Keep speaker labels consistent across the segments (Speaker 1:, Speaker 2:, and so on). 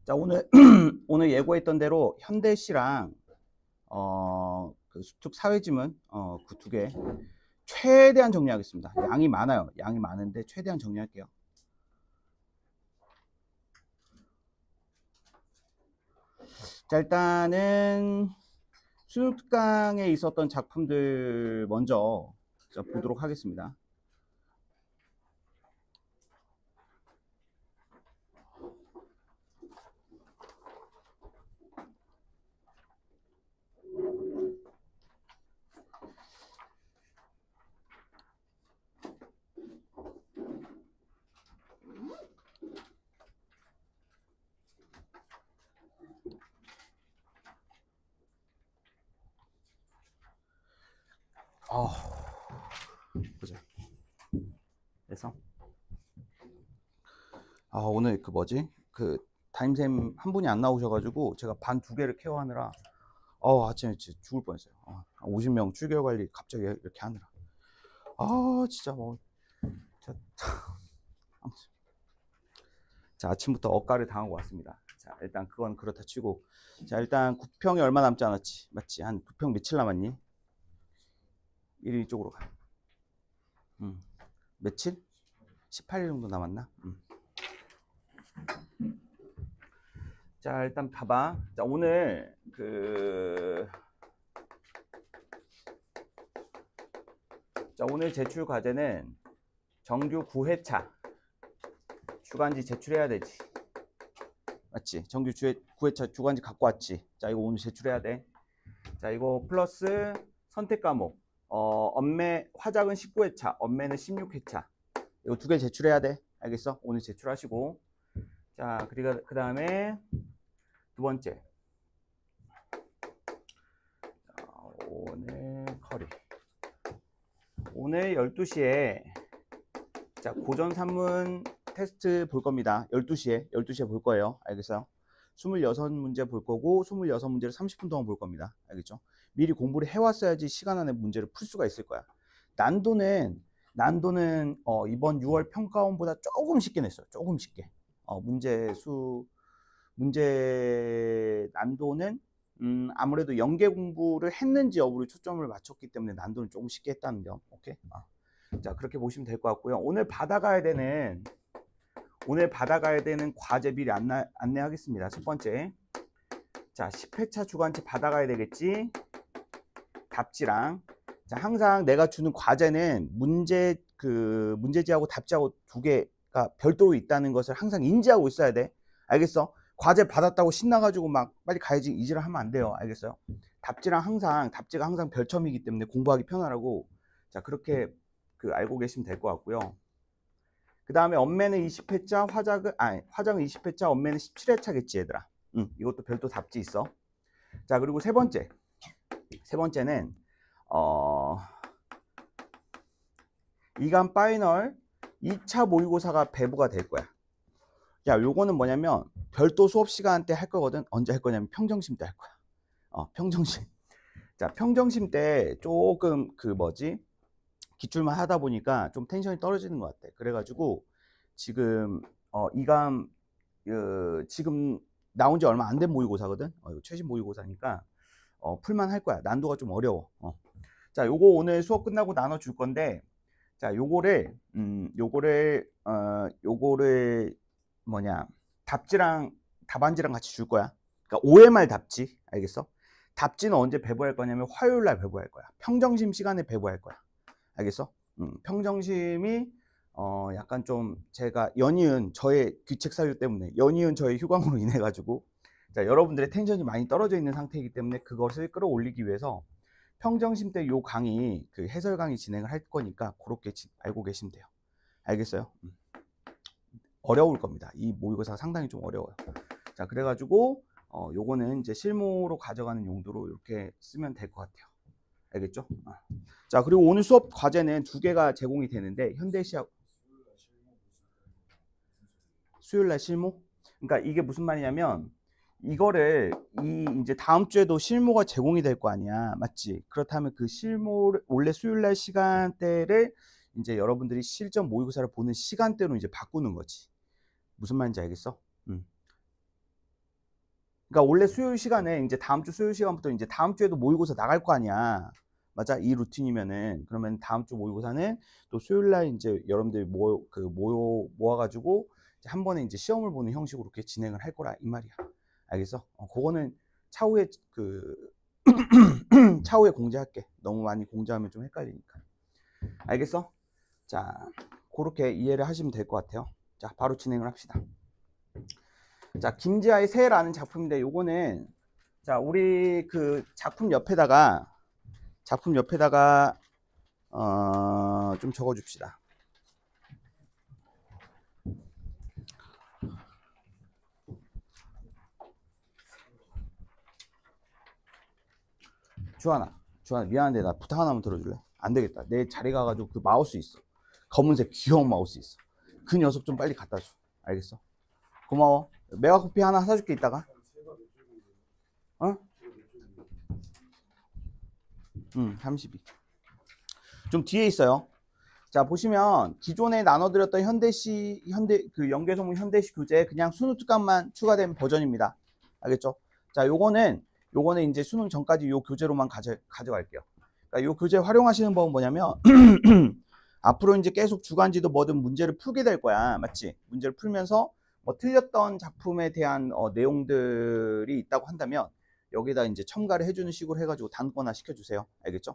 Speaker 1: 자, 오늘 오늘 예고했던 대로 현대시랑 그 수특 사회지문 그 두 개 최대한 정리하겠습니다. 양이 많아요. 양이 많은데 최대한 정리할게요. 자, 일단은 수특강에 있었던 작품들 먼저 보도록 하겠습니다. 보자. 그래서 오늘 그 뭐지? 그 담임쌤 한 분이 안 나오셔가지고 제가 반 두 개를 케어하느라 아침에 진짜 죽을 뻔했어요. 50명 출결 관리 갑자기 이렇게 하느라 진짜 뭐 자, 아침부터 억가를 당하고 왔습니다. 자, 일단 그건 그렇다 치고, 자, 일단 9평이 얼마 남지 않았지? 맞지? 한 9평 며칠 남았니? 1위 쪽으로 가. 며칠? 18일 정도 남았나? 자, 일단 봐봐. 자, 오늘 오늘 제출 과제는 정규 9회차 주간지 제출해야 되지. 맞지? 정규 9회차 주간지 갖고 왔지. 자, 이거 오늘 제출해야 돼. 자, 이거 플러스 선택 과목. 엄매 화작은 19회차, 엄매는 16회차. 이거 두 개 제출해야 돼. 알겠어? 오늘 제출하시고. 자, 그리고 그 다음에 두 번째. 자, 오늘 커리. 오늘 12시에 자, 고전 산문 테스트 볼 겁니다. 12시에 볼 거예요. 알겠어요? 26문제 볼 거고 26문제를 30분 동안 볼 겁니다. 알겠죠? 미리 공부를 해왔어야지 시간 안에 문제를 풀 수가 있을 거야. 난도는 이번 6월 평가원보다 조금 쉽게 냈어요. 조금 쉽게. 문제 난도는 아무래도 연계 공부를 했는지 여부를 초점을 맞췄기 때문에 난도는 조금 쉽게 했다는 점. 오케이? 자, 그렇게 보시면 될 것 같고요. 오늘 받아가야 되는 과제 미리 안내하겠습니다. 첫 번째. 자, 10회차 주간지 받아가야 되겠지. 답지랑. 자, 항상 내가 주는 과제는 문제지하고 답지하고 두 개가 별도로 있다는 것을 항상 인지하고 있어야 돼. 알겠어? 과제 받았다고 신나가지고 막 빨리 가야지 이지를 하면 안 돼요. 알겠어요? 답지가 항상 별첨이기 때문에 공부하기 편하라고. 자, 그렇게 알고 계시면 될 것 같고요. 그 다음에 엄매는 20회차, 화장은 20회차, 엄매는 17회차겠지, 얘들아. 이것도 별도 답지 있어. 자, 그리고 세 번째는 이간 파이널 2차 모의고사가 배부가 될 거야. 야, 요거는 뭐냐면 별도 수업 시간 때 할 거거든. 언제 할 거냐면 평정심 때 할 거야. 평정심. 자, 평정심 때 조금 기출만 하다 보니까 좀 텐션이 떨어지는 것 같아. 그래가지고 지금 이감 지금 나온 지 얼마 안 된 모의고사거든. 이거 최신 모의고사니까 풀만 할 거야. 난도가 좀 어려워. 자, 요거 오늘 수업 끝나고 나눠 줄 건데, 자, 요거를 답지랑 답안지랑 같이 줄 거야. 그러니까 OMR 답지, 알겠어? 답지는 언제 배부할 거냐면 화요일 날 배부할 거야. 평정심 시간에 배부할 거야. 알겠어? 평정심이 약간 좀 제가 저의 귀책 사유 때문에 저의 휴강으로 인해 가지고 자, 여러분들의 텐션이 많이 떨어져 있는 상태이기 때문에 그것을 끌어올리기 위해서 평정심 때 요 강의 해설 강의 진행을 할 거니까 그렇게 알고 계시면 돼요. 알겠어요? 어려울 겁니다. 이 모의고사가 상당히 좀 어려워요. 자, 그래가지고 요거는 이제 실무로 가져가는 용도로 이렇게 쓰면 될 것 같아요. 알겠죠? 자, 그리고 오늘 수업 과제는 두 개가 제공이 되는데 현대시하고 수요일날 실무? 그러니까 이게 무슨 말이냐면 이거를 이제 다음 주에도 실무가 제공이 될 거 아니야, 맞지? 그렇다면 그 실무를 원래 수요일날 시간대를 이제 여러분들이 실전 모의고사를 보는 시간대로 이제 바꾸는 거지. 무슨 말인지 알겠어? 그러니까 원래 수요일 시간에 이제 다음 주 수요일 시간부터 이제 다음 주에도 모의고사 나갈 거 아니야. 맞아? 이 루틴이면은 그러면 다음 주 모의고사는 또 수요일 날 이제 여러분들이 모아가지고 이제 한 번에 이제 시험을 보는 형식으로 이렇게 진행을 할 거라 이 말이야. 알겠어? 그거는 차후에 차후에 공지할게. 너무 많이 공지하면 좀 헷갈리니까. 알겠어? 자, 그렇게 이해를 하시면 될 것 같아요. 자, 바로 진행을 합시다. 자, 김지아의 새라는 작품인데 요거는 자, 우리 그 작품 옆에다가 좀 적어 줍시다. 주하나 미안한데 나 부탁 하나만 들어줄래? 안 되겠다. 내 자리 가가지고 그 마우스 있어. 검은색 귀여운 마우스 있어. 그 녀석 좀 빨리 갖다 줘. 알겠어? 고마워. 메가커피 하나 사줄게 이따가. 어? 32. 좀 뒤에 있어요. 자, 보시면 기존에 나눠드렸던 그 연계소문 현대시 교재 그냥 수능 특강만 추가된 버전입니다. 알겠죠? 자, 요거는 이제 수능 전까지 요 교재로만 가져갈게요. 그러니까 요 교재 활용하시는 법은 뭐냐면 앞으로 이제 계속 주간지도 뭐든 문제를 풀게 될 거야. 맞지? 문제를 풀면서 뭐 틀렸던 작품에 대한 내용들이 있다고 한다면 여기다 이제 첨가를 해주는 식으로 해가지고 단권화 시켜주세요. 알겠죠?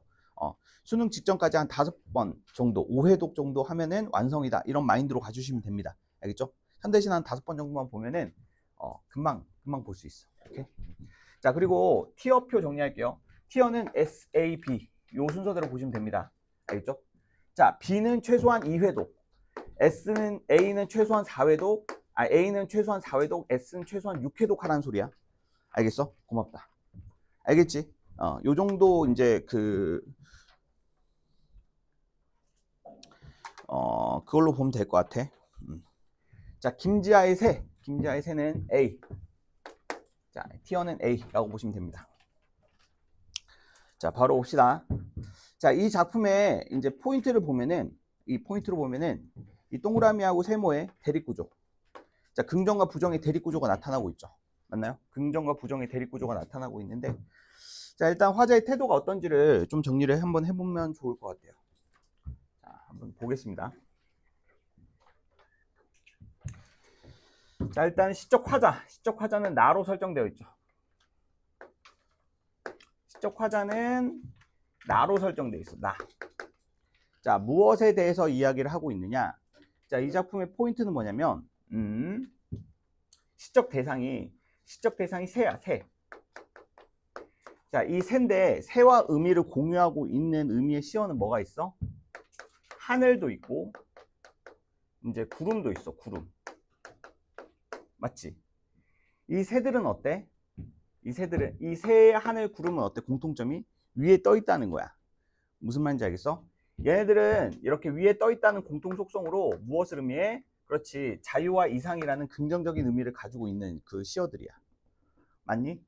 Speaker 1: 수능 직전까지 한 5번 정도, 5회독 정도 하면은 완성이다. 이런 마인드로 가주시면 됩니다. 알겠죠? 현대시는 한 5번 정도만 보면은 금방 볼 수 있어. 오케이? 자, 그리고 티어표 정리할게요. 티어는 S, A, B 요 순서대로 보시면 됩니다. 알겠죠? 자, B는 최소한 2회독, A는 최소한 4회독, A는 최소한 4회독, S는 최소한 6회독 하라는 소리야. 알겠어? 고맙다. 알겠지? 요 정도 이제 그걸로 보면 될 것 같아. 자, 김지아의 새는 A. 자, 티어는 A라고 보시면 됩니다. 자, 바로 봅시다. 자, 이 작품의 이제 포인트로 보면은 이 동그라미하고 세모의 대립구조. 자, 긍정과 부정의 대립구조가 나타나고 있죠. 맞나요? 긍정과 부정의 대립구조가 나타나고 있는데, 자, 일단 화자의 태도가 어떤지를 좀 정리를 한번 해보면 좋을 것 같아요. 자, 한번 보겠습니다. 자, 일단 시적 화자는 나로 설정되어 있죠. 시적 화자는 나로 설정되어 있어. 나. 자, 무엇에 대해서 이야기를 하고 있느냐? 자, 이 작품의 포인트는 뭐냐면 시적 대상이 새야, 새. 자, 이 새인데 새와 의미를 공유하고 있는 의미의 시어는 뭐가 있어? 하늘도 있고 이제 구름도 있어. 구름. 맞지? 이 새들은 어때? 이 새, 하늘, 구름은 어때? 공통점이 위에 떠 있다는 거야. 무슨 말인지 알겠어? 얘네들은 이렇게 위에 떠 있다는 공통 속성으로 무엇을 의미해? 그렇지, 자유와 이상이라는 긍정적인 의미를 가지고 있는 그 시어들이야. 맞니?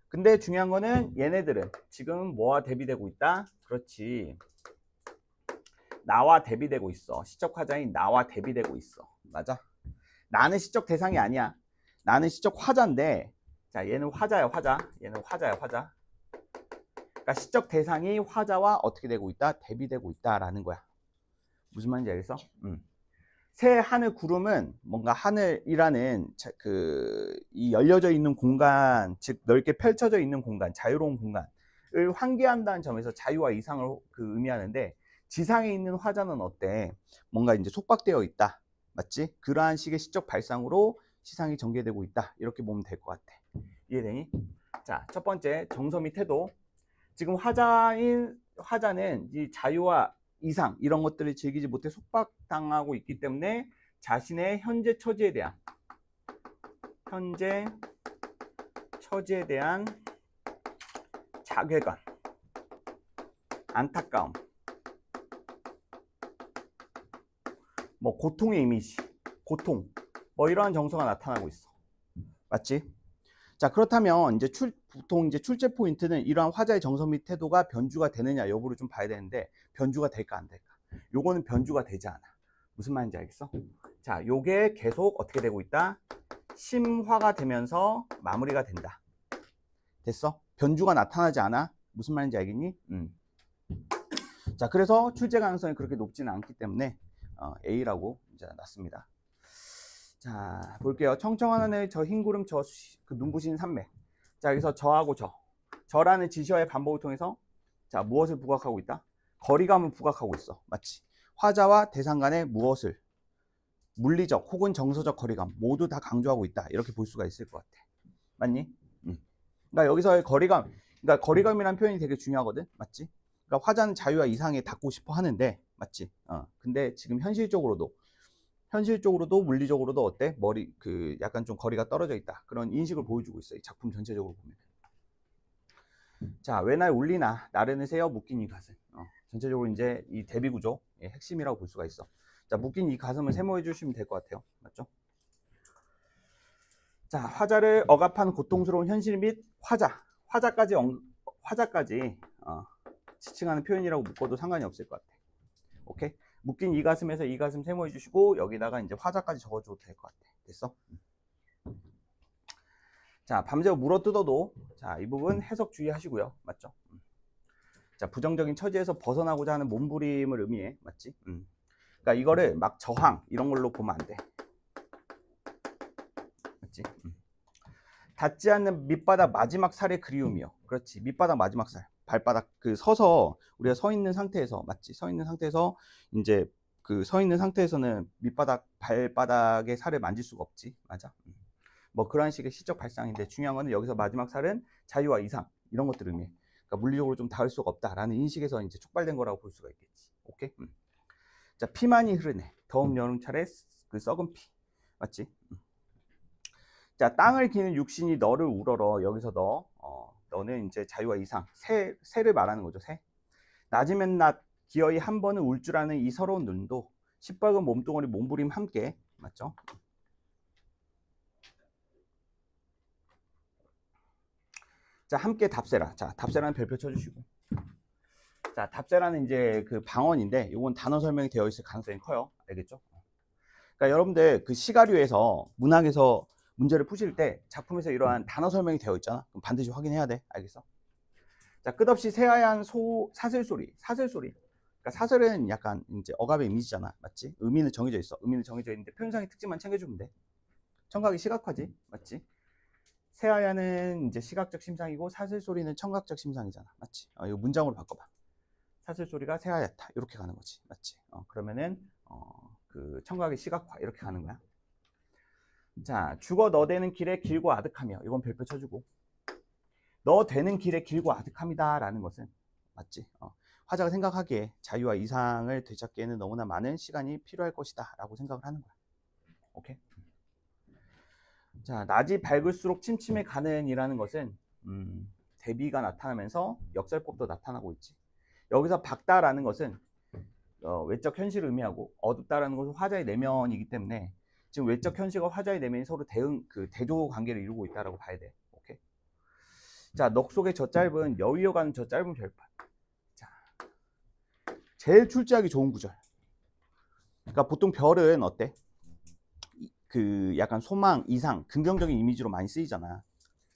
Speaker 1: 근데 중요한 거는 얘네들은 지금 뭐와 대비되고 있다? 그렇지, 나와 대비되고 있어. 시적 화자인 나와 대비되고 있어. 맞아? 나는 시적 대상이 아니야. 나는 시적 화자인데, 자, 얘는 화자야, 화자. 얘는 화자야, 화자. 그러니까 시적 대상이 화자와 어떻게 되고 있다? 대비되고 있다라는 거야. 무슨 말인지 알겠어? 새, 하늘, 구름은 뭔가 하늘이라는 이 열려져 있는 공간, 즉 넓게 펼쳐져 있는 공간, 자유로운 공간을 환기한다는 점에서 자유와 이상을 의미하는데, 지상에 있는 화자는 어때? 뭔가 이제 속박되어 있다. 맞지? 그러한 식의 시적 발상으로 시상이 전개되고 있다. 이렇게 보면 될 것 같아. 이해되니? 자, 첫 번째, 정서 및 태도. 지금 화자는 이 자유와 이상 이런 것들을 즐기지 못해 속박당하고 있기 때문에 자신의 현재 처지에 대한 자괴감, 안타까움, 뭐 고통의 이미지, 고통, 뭐 이러한 정서가 나타나고 있어. 맞지? 자, 그렇다면 이제 보통 이제 출제 포인트는 이러한 화자의 정서 및 태도가 변주가 되느냐 여부를 좀 봐야 되는데, 변주가 될까 안 될까? 요거는 변주가 되지 않아. 무슨 말인지 알겠어? 자, 요게 계속 어떻게 되고 있다? 심화가 되면서 마무리가 된다. 됐어? 변주가 나타나지 않아? 무슨 말인지 알겠니? 자, 그래서 출제 가능성이 그렇게 높지는 않기 때문에 A라고 이제 놨습니다. 자, 볼게요. 청청한 하늘, 저 흰구름, 저 그 눈부신 산맥. 자, 여기서 저하고 저라는 지시어의 반복을 통해서 자, 무엇을 부각하고 있다? 거리감을 부각하고 있어. 맞지? 화자와 대상 간의 무엇을 물리적 혹은 정서적 거리감 모두 다 강조하고 있다. 이렇게 볼 수가 있을 것 같아. 맞니? 그러니까 여기서의 거리감, 그러니까 거리감이라는 표현이 되게 중요하거든. 맞지? 그러니까 화자는 자유와 이상에 닿고 싶어 하는데, 맞지? 근데 지금 현실적으로도 물리적으로도 어때? 약간 좀 거리가 떨어져 있다. 그런 인식을 보여주고 있어. 이 작품 전체적으로 보면. 자, 왜 날 울리나? 나르는 새여 묶인 이 가슴. 전체적으로 이제 이 대비 구조의 핵심이라고 볼 수가 있어. 자, 묶인 이 가슴을 세모해 주시면 될 것 같아요. 맞죠? 자, 화자를 억압한 고통스러운 현실 및 화자까지 지칭하는 표현이라고 묶어도 상관이 없을 것 같아. 오케이? 묶인 이 가슴에서 이 가슴 세모해 주시고 여기다가 이제 화자까지 적어줘도 될 것 같아. 됐어? 자, 밤새 물어뜯어도 자, 이 부분 해석 주의하시고요. 맞죠? 자, 부정적인 처지에서 벗어나고자 하는 몸부림을 의미해. 맞지? 그러니까 이거를 막 저항 이런 걸로 보면 안 돼. 맞지? 닿지 않는 밑바닥 마지막 살의 그리움이요. 그렇지. 밑바닥 마지막 살. 발바닥 서서 우리가 서 있는 상태에서 맞지? 서 있는 상태에서 이제 서 있는 상태에서는 발바닥의 살을 만질 수가 없지. 맞아? 뭐 그런 식의 시적 발상인데 중요한 거는 여기서 마지막 살은 자유와 이상 이런 것들을 의미해. 그러니까 물리적으로 좀 닿을 수가 없다라는 인식에서 이제 촉발된 거라고 볼 수가 있겠지. 오케이? 자, 피만이 흐르네. 더운 여름철에 그 썩은 피. 맞지? 자, 땅을 기는 육신이 너를 우러러. 여기서 너는 이제 자유와 이상. 새를 말하는 거죠. 새. 낮이면 낮, 기어이 한 번은 울 줄 아는 이 서러운 눈도 시뻘건 몸뚱어리 몸부림 함께. 맞죠? 자, 함께 답세라. 자, 답세라는 별표 쳐주시고. 자, 답세라는 이제 그 방언인데, 이건 단어 설명이 되어 있을 가능성이 커요. 알겠죠? 그러니까 여러분들 그 시가류에서 문학에서 문제를 푸실 때 작품에서 이러한 단어 설명이 되어 있잖아. 그럼 반드시 확인해야 돼. 알겠어? 자, 끝없이 새하얀 사슬소리. 그러니까 사슬은 약간 이제 억압의 이미지잖아. 맞지? 의미는 정해져 있어. 의미는 정해져 있는데 표현상의 특징만 챙겨주면 돼. 청각이 시각화지. 맞지? 새하얀은 이제 시각적 심상이고 사슬소리는 청각적 심상이잖아. 맞지? 이거 문장으로 바꿔봐. 사슬소리가 새하얗다. 이렇게 가는 거지. 맞지? 그러면은 그 청각의 시각화 이렇게 가는 거야. 자, 죽어 너 되는 길에 길고 아득하며. 이건 별표 쳐주고. 너 되는 길에 길고 아득합니다. 라는 것은 맞지? 화자가 생각하기에 자유와 이상을 되찾기에는 너무나 많은 시간이 필요할 것이다. 라고 생각을 하는 거야. 오케이? 자, 낮이 밝을수록 침침해 가는 이라는 것은 대비가 나타나면서 역설법도 나타나고 있지. 여기서 밝다라는 것은 외적 현실을 의미하고 어둡다라는 것은 화자의 내면이기 때문에 지금 외적 현실과 화자의 내면이 서로 대조 관계를 이루고 있다라고 봐야 돼. 오케이. 자, 넋 속의 저 짧은 여위어 가는 저 짧은 별판. 자, 제일 출제하기 좋은 구절. 그러니까 보통 별은 어때? 약간 소망, 이상, 긍정적인 이미지로 많이 쓰이잖아.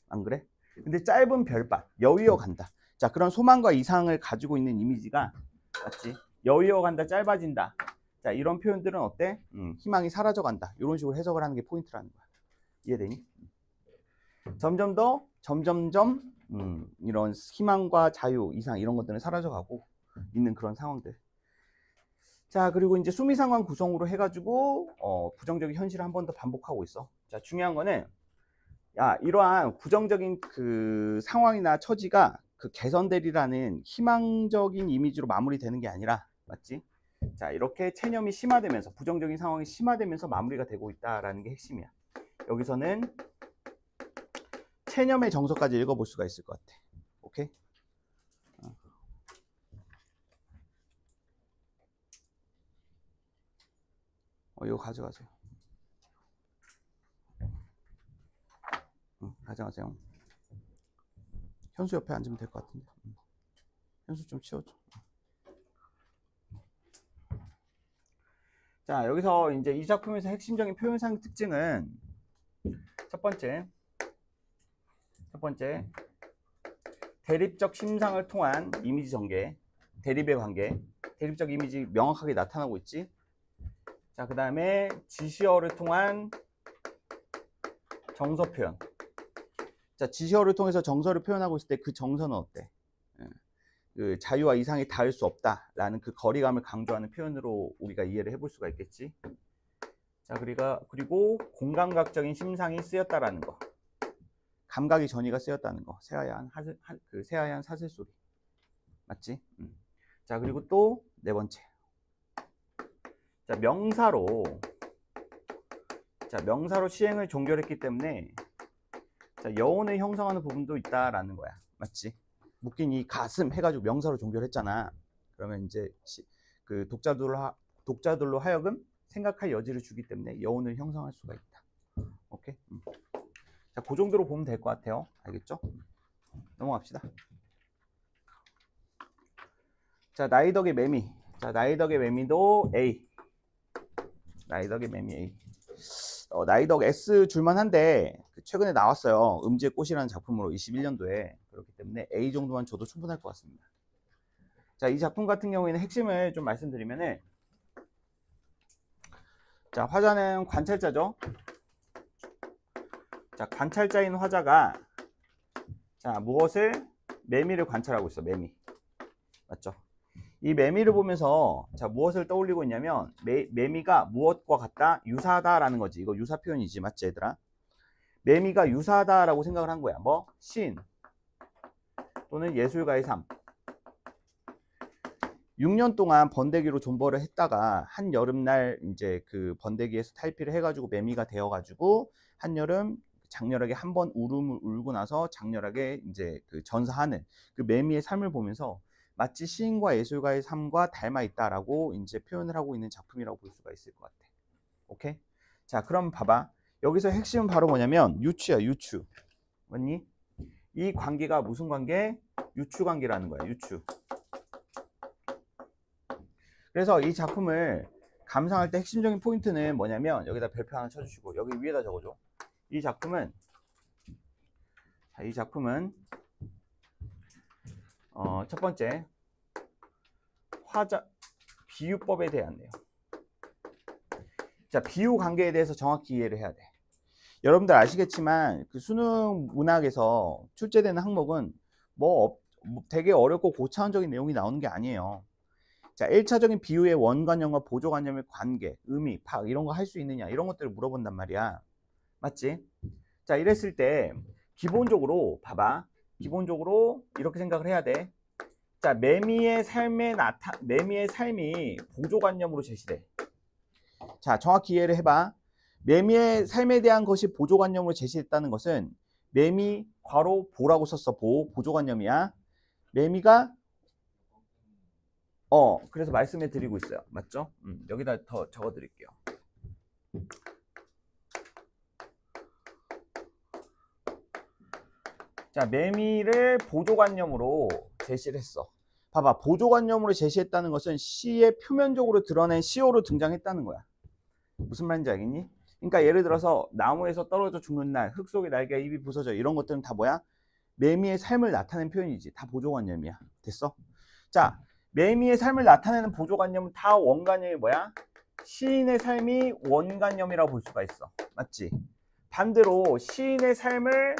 Speaker 1: 안 그래? 근데 짧은 별밭, 여위어 간다. 자, 그런 소망과 이상을 가지고 있는 이미지가 맞지? 여위어 간다, 짧아진다. 자, 이런 표현들은 어때? 희망이 사라져 간다. 이런 식으로 해석을 하는 게 포인트라는 거야. 이해되니? 점점 이런 희망과 자유, 이상 이런 것들은 사라져 가고 있는 그런 상황들. 자, 그리고 이제 수미상관 구성으로 해가지고 부정적인 현실을 한 번 더 반복하고 있어. 자, 중요한 거는 이러한 부정적인 그 상황이나 처지가 그 개선되리라는 희망적인 이미지로 마무리되는 게 아니라, 맞지? 자, 이렇게 체념이 심화되면서 부정적인 상황이 심화되면서 마무리가 되고 있다라는 게 핵심이야. 여기서는 체념의 정서까지 읽어볼 수가 있을 것 같아. 오케이? 이거 가져가세요. 가져가세요. 현수 옆에 앉으면 될 것 같은데. 현수 좀 치워줘. 자, 여기서 이제 이 작품에서 핵심적인 표현상 특징은 첫 번째 대립적 심상을 통한 이미지 전개, 대립의 관계, 대립적 이미지 명확하게 나타나고 있지. 자, 그 다음에 지시어를 통한 정서 표현. 자, 지시어를 통해서 정서를 표현하고 있을 때 그 정서는 어때? 그 자유와 이상이 닿을 수 없다라는 그 거리감을 강조하는 표현으로 우리가 이해를 해볼 수가 있겠지. 자, 그리고 공감각적인 심상이 쓰였다라는 거. 감각의 전이가 쓰였다는 거. 새하얀 사슬 소리. 맞지? 자, 그리고 또 네 번째. 자, 명사로 시행을 종결했기 때문에 자, 여운을 형성하는 부분도 있다라는 거야. 맞지? 묶인 이 가슴 해가지고 명사로 종결했잖아. 그러면 이제 그 독자들로 하여금 생각할 여지를 주기 때문에 여운을 형성할 수가 있다. 오케이? 자, 그 정도로 보면 될 것 같아요. 알겠죠? 넘어갑시다. 자, 나이덕의 매미. 자, 나이덕의 매미도 A. 나이덕의 매미 A. 나이덕 S 줄만한데 최근에 나왔어요. 음지의 꽃이라는 작품으로 21년도에. 그렇기 때문에 A 정도만 줘도 충분할 것 같습니다. 자, 이 작품 같은 경우에는 핵심을 좀 말씀드리면은, 자, 화자는 관찰자죠. 자, 관찰자인 화자가 자, 매미를 관찰하고 있어. 매미. 맞죠? 이 매미를 보면서 자, 무엇을 떠올리고 있냐면 매미가 무엇과 같다? 유사하다라는 거지. 이거 유사 표현이지. 맞지, 얘들아? 매미가 유사하다라고 생각을 한 거야. 뭐? 시인 또는 예술가의 삶. 6년 동안 번데기로 존버를 했다가 한 여름날 이제 그 번데기에서 탈피를 해가지고 매미가 되어가지고 한여름 장렬하게 한 번 울음을 울고 나서 장렬하게 이제 그 전사하는 그 매미의 삶을 보면서 마치 시인과 예술가의 삶과 닮아 있다라고 이제 표현을 하고 있는 작품이라고 볼 수가 있을 것 같아. 오케이? 자, 그럼 봐봐. 여기서 핵심은 바로 뭐냐면 유추야, 유추. 맞니? 이 관계가 무슨 관계? 유추 관계라는 거야, 유추. 그래서 이 작품을 감상할 때 핵심적인 포인트는 뭐냐면 여기다 별표 하나 쳐주시고 여기 위에다 적어줘. 이 작품은 첫 번째 화자 비유법에 대한 내용. 자, 비유 관계에 대해서 정확히 이해를 해야 돼. 여러분들 아시겠지만 그 수능 문학에서 출제되는 항목은 되게 어렵고 고차원적인 내용이 나오는 게 아니에요. 자, 1차적인 비유의 원관념과 보조관념의 관계, 의미, 파악 이런 거 할 수 있느냐 이런 것들을 물어본단 말이야. 맞지? 자, 이랬을 때 기본적으로 봐봐. 기본적으로 이렇게 생각을 해야 돼. 자, 매미의 삶이 보조관념으로 제시돼. 자, 정확히 이해를 해봐. 매미의 삶에 대한 것이 보조관념으로 제시됐다는 것은 매미 괄호 보라고 썼어. 보조관념이야. 매미가 그래서 말씀해 드리고 있어요. 맞죠? 여기다 더 적어 드릴게요. 자, 매미를 보조관념으로 제시를 했어. 봐봐, 보조관념으로 제시했다는 것은 시의 표면적으로 드러낸 시어로 등장했다는 거야. 무슨 말인지 알겠니? 그러니까 예를 들어서 나무에서 떨어져 죽는 날, 흙 속에 날개가 입이 부서져 이런 것들은 다 뭐야? 매미의 삶을 나타낸 표현이지. 다 보조관념이야. 됐어? 자, 매미의 삶을 나타내는 보조관념은 다 원관념이 뭐야? 시인의 삶이 원관념이라고 볼 수가 있어. 맞지? 반대로 시인의 삶을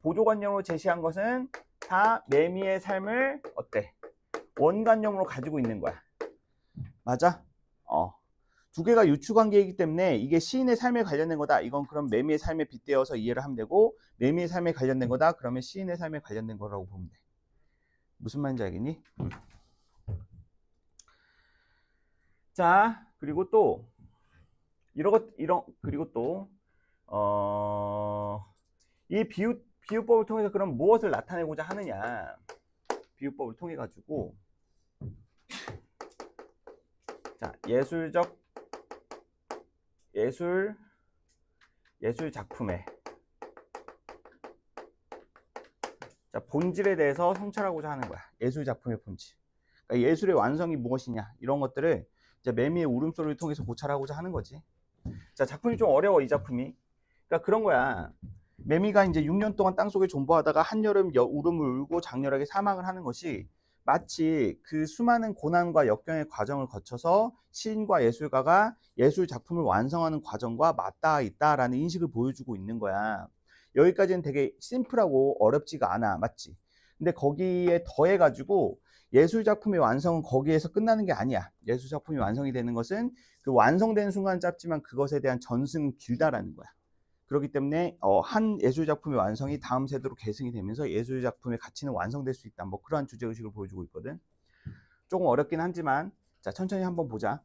Speaker 1: 보조관념으로 제시한 것은 다 매미의 삶을 어때? 원관념으로 가지고 있는 거야. 맞아? 두 개가 유추관계이기 때문에 이게 시인의 삶에 관련된 거다. 이건 그럼 매미의 삶에 빗대어서 이해를 하면 되고, 매미의 삶에 관련된 거다. 그러면 시인의 삶에 관련된 거라고 보면 돼. 무슨 말인지 알겠니? 자, 그리고 또 이 비유법을 통해서 그럼 무엇을 나타내고자 하느냐? 비유법을 통해 가지고 자, 예술 작품의 자, 본질에 대해서 성찰하고자 하는 거야. 예술 작품의 본질. 그러니까 예술의 완성이 무엇이냐 이런 것들을 이제 매미의 울음소리를 통해서 고찰하고자 하는 거지. 자, 작품이 좀 어려워. 이 작품이. 그러니까 그런 거야. 매미가 이제 6년 동안 땅속에 존버하다가 한여름 울음을 울고 장렬하게 사망을 하는 것이 마치 그 수많은 고난과 역경의 과정을 거쳐서 시인과 예술가가 예술 작품을 완성하는 과정과 맞닿아 있다라는 인식을 보여주고 있는 거야. 여기까지는 되게 심플하고 어렵지가 않아. 맞지? 근데 거기에 더해 가지고 예술 작품의 완성은 거기에서 끝나는 게 아니야. 예술 작품이 완성이 되는 것은 그 완성된 순간 짧지만 그것에 대한 전승은 길다라는 거야. 그렇기 때문에 한 예술 작품의 완성이 다음 세대로 계승이 되면서 예술 작품의 가치는 완성될 수 있다. 뭐 그러한 주제 의식을 보여주고 있거든. 조금 어렵긴 하지만 자, 천천히 한번 보자.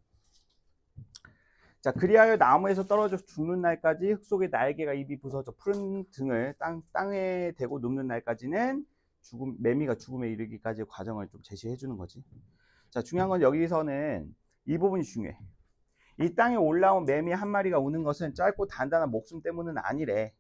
Speaker 1: 자, 그리하여 나무에서 떨어져 죽는 날까지 흙 속에 날개가 입이 부서져 푸른 등을 땅에 대고 눕는 날까지는 매미가 죽음에 이르기까지의 과정을 좀 제시해 주는 거지. 자, 중요한 건 여기서는 이 부분이 중요해. 이 땅에 올라온 매미 한 마리가 우는 것은 짧고 단단한 목숨 때문은 아니래.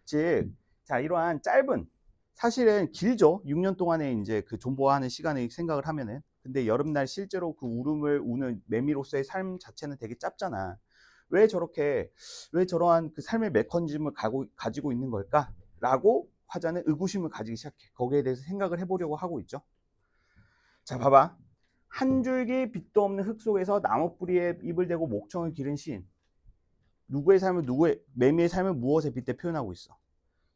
Speaker 1: 즉, 자, 이러한 짧은, 사실은 길죠. 6년 동안에 이제 그 존버하는 시간을 생각을 하면은. 근데 여름날 실제로 그 울음을 우는 매미로서의 삶 자체는 되게 짧잖아. 왜 저러한 그 삶의 메커니즘을 가지고 있는 걸까? 라고 화자는 의구심을 가지기 시작해. 거기에 대해서 생각을 해보려고 하고 있죠. 자, 봐봐. 한 줄기 빛도 없는 흙 속에서 나무 뿌리에 입을 대고 목청을 기른 시인. 매미의 삶을 무엇에 빗대 표현하고 있어?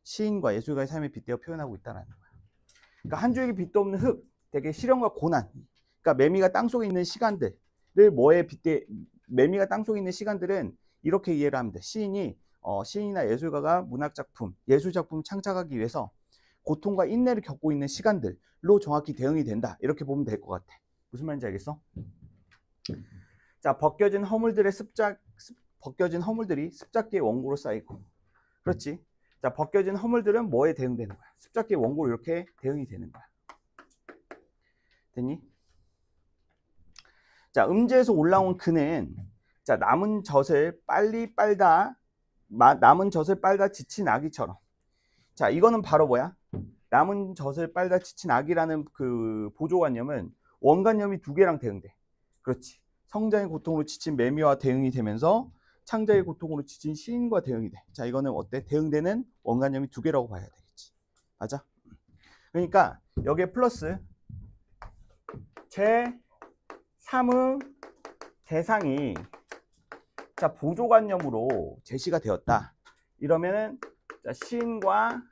Speaker 1: 시인과 예술가의 삶에 빗대어 표현하고 있다는 거야. 그러니까 한 줄기 빛도 없는 흙, 되게 시련과 고난. 그러니까 매미가 땅속에 있는 시간들을 매미가 땅속에 있는 시간들은 이렇게 이해를 합니다. 시인이나 예술가가 예술 작품을 창작하기 위해서 고통과 인내를 겪고 있는 시간들로 정확히 대응이 된다. 이렇게 보면 될 것 같아. 무슨 말인지 알겠어? 자, 벗겨진 허물들이 습작기의 원고로 쌓이고. 그렇지? 자, 벗겨진 허물들은 뭐에 대응되는 거야? 습작기의 원고로 이렇게 대응이 되는 거야. 됐니? 자, 음지에서 올라온 그는 자, 남은 젖을 빨다 지친 아기처럼. 자, 이거는 바로 뭐야? 남은 젖을 빨다 지친 아기라는 그 보조관념은 원관념이 두 개랑 대응돼. 그렇지. 성장의 고통으로 지친 매미와 대응이 되면서 창자의 고통으로 지친 시인과 대응이 돼. 자, 이거는 어때? 대응되는 원관념이 두 개라고 봐야 되겠지. 맞아? 그러니까 여기에 플러스 제3의 대상이 자, 보조관념으로 제시가 되었다. 이러면은 자, 시인과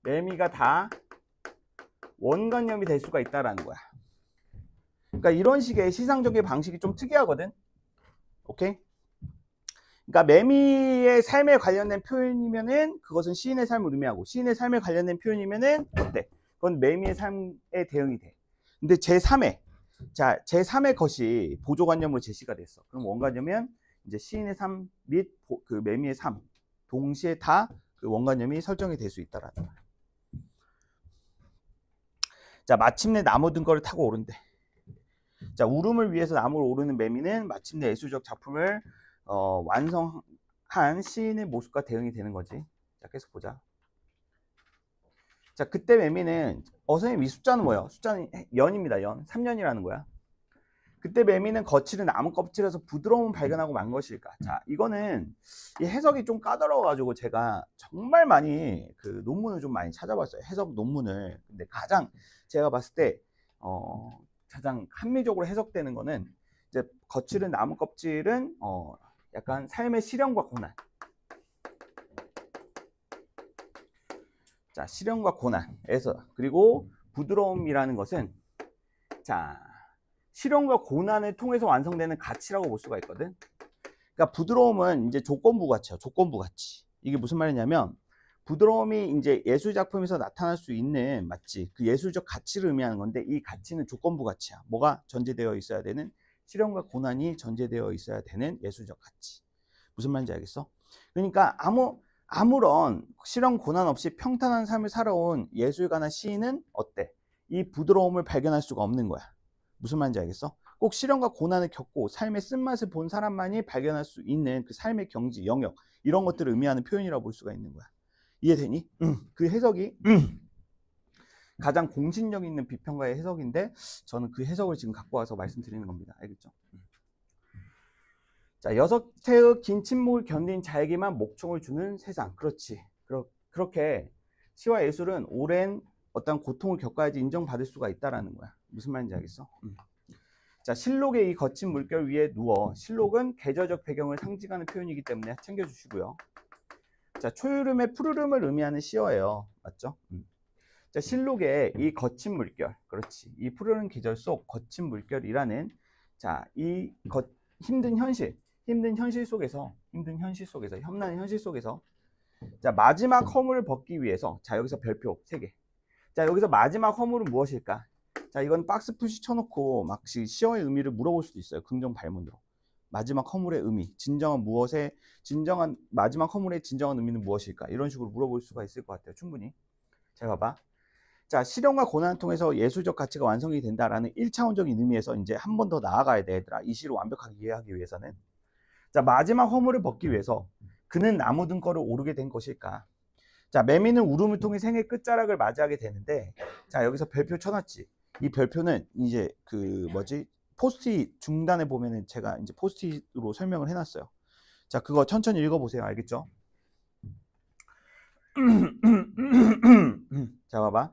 Speaker 1: 매미가 다 원관념이 될 수가 있다라는 거야. 그러니까 이런 식의 시상적인 방식이 좀 특이하거든. 오케이? 그러니까 매미의 삶에 관련된 표현이면은 그것은 시인의 삶을 의미하고 시인의 삶에 관련된 표현이면은 어때? 그건 매미의 삶에 대응이 돼. 근데 제3의 것이 보조관념으로 제시가 됐어. 그럼 원관념은 이제 시인의 삶 및 그 매미의 삶 동시에 다 그 원관념이 설정이 될 수 있다라는 거야. 자, 마침내 나무 등거를 타고 오른대. 자, 울음을 위해서 나무를 오르는 매미는 마침내 예술적 작품을 완성한 시인의 모습과 대응이 되는 거지. 자, 계속 보자. 자, 그때 매미는 선생님 이 숫자는 뭐예요? 숫자는 연입니다. 3년이라는 거야. 그때 매미는 거칠은 나무 껍질에서 부드러움을 발견하고 만 것일까? 자, 이거는 이 해석이 좀 까다로워가지고 제가 정말 많이 그 논문을 좀 많이 찾아봤어요. 해석 논문을. 근데 가장 제가 봤을 때 가장 합리적으로 해석되는 거는 이제 거칠은 나무 껍질은 약간 삶의 시련과 고난. 자, 시련과 고난에서 그리고 부드러움이라는 것은 자, 시련과 고난을 통해서 완성되는 가치라고 볼 수가 있거든. 그러니까 부드러움은 이제 조건부 가치야. 조건부 가치. 이게 무슨 말이냐면 부드러움이 이제 예술 작품에서 나타날 수 있는 맞지? 그 예술적 가치를 의미하는 건데 이 가치는 조건부 가치야. 뭐가 전제되어 있어야 되는? 시련과 고난이 전제되어 있어야 되는 예술적 가치. 무슨 말인지 알겠어? 그러니까 아무런 시련 고난 없이 평탄한 삶을 살아온 예술가나 시인은 어때? 이 부드러움을 발견할 수가 없는 거야. 무슨 말인지 알겠어? 꼭 시련과 고난을 겪고 삶의 쓴맛을 본 사람만이 발견할 수 있는 그 삶의 경지, 영역 이런 것들을 의미하는 표현이라고 볼 수가 있는 거야. 이해되니? 그 해석이 가장 공신력 있는 비평가의 해석인데 저는 그 해석을 지금 갖고 와서 말씀드리는 겁니다. 알겠죠? 자, 6회의 긴 침묵을 견딘 자에게만 목청을 주는 세상. 그렇지. 그렇게 시와 예술은 오랜 어떤 고통을 겪어야지 인정받을 수가 있다라는 거야. 무슨 말인지 알겠어? 자, 실록의 이 거친 물결 위에 누워. 실록은 계절적 배경을 상징하는 표현이기 때문에 챙겨주시고요. 자, 초여름의 푸르름을 의미하는 시어예요. 맞죠? 자, 실록의 이 거친 물결. 그렇지. 이 푸르른 계절 속 거친 물결이라는 자, 이 힘든 현실 속에서 험난한 현실 속에서 자, 마지막 허물을 벗기 위해서 자, 여기서 별표 3개. 자, 여기서 마지막 허물은 무엇일까? 자, 이건 박스 푸시 쳐놓고 막 시어의 의미를 물어볼 수도 있어요. 긍정 발문으로. 마지막 허물의 의미, 마지막 허물의 진정한 의미는 무엇일까? 이런 식으로 물어볼 수가 있을 것 같아요. 충분히. 자, 봐봐. 자, 시련과 고난을 통해서 예술적 가치가 완성이 된다라는 1차원적인 의미에서 이제 한 번 더 나아가야 돼, 얘들아. 이 시를 완벽하게 이해하기 위해서는. 자, 마지막 허물을 벗기 위해서 그는 나무 등거를 오르게 된 것일까? 자, 매미는 울음을 통해 생의 끝자락을 맞이하게 되는데, 자, 여기서 별표 쳐놨지. 이 별표는 이제 포스트잇 중단에 보면은 제가 이제 포스트잇으로 설명을 해놨어요. 자, 그거 천천히 읽어보세요. 알겠죠? 자, 봐봐.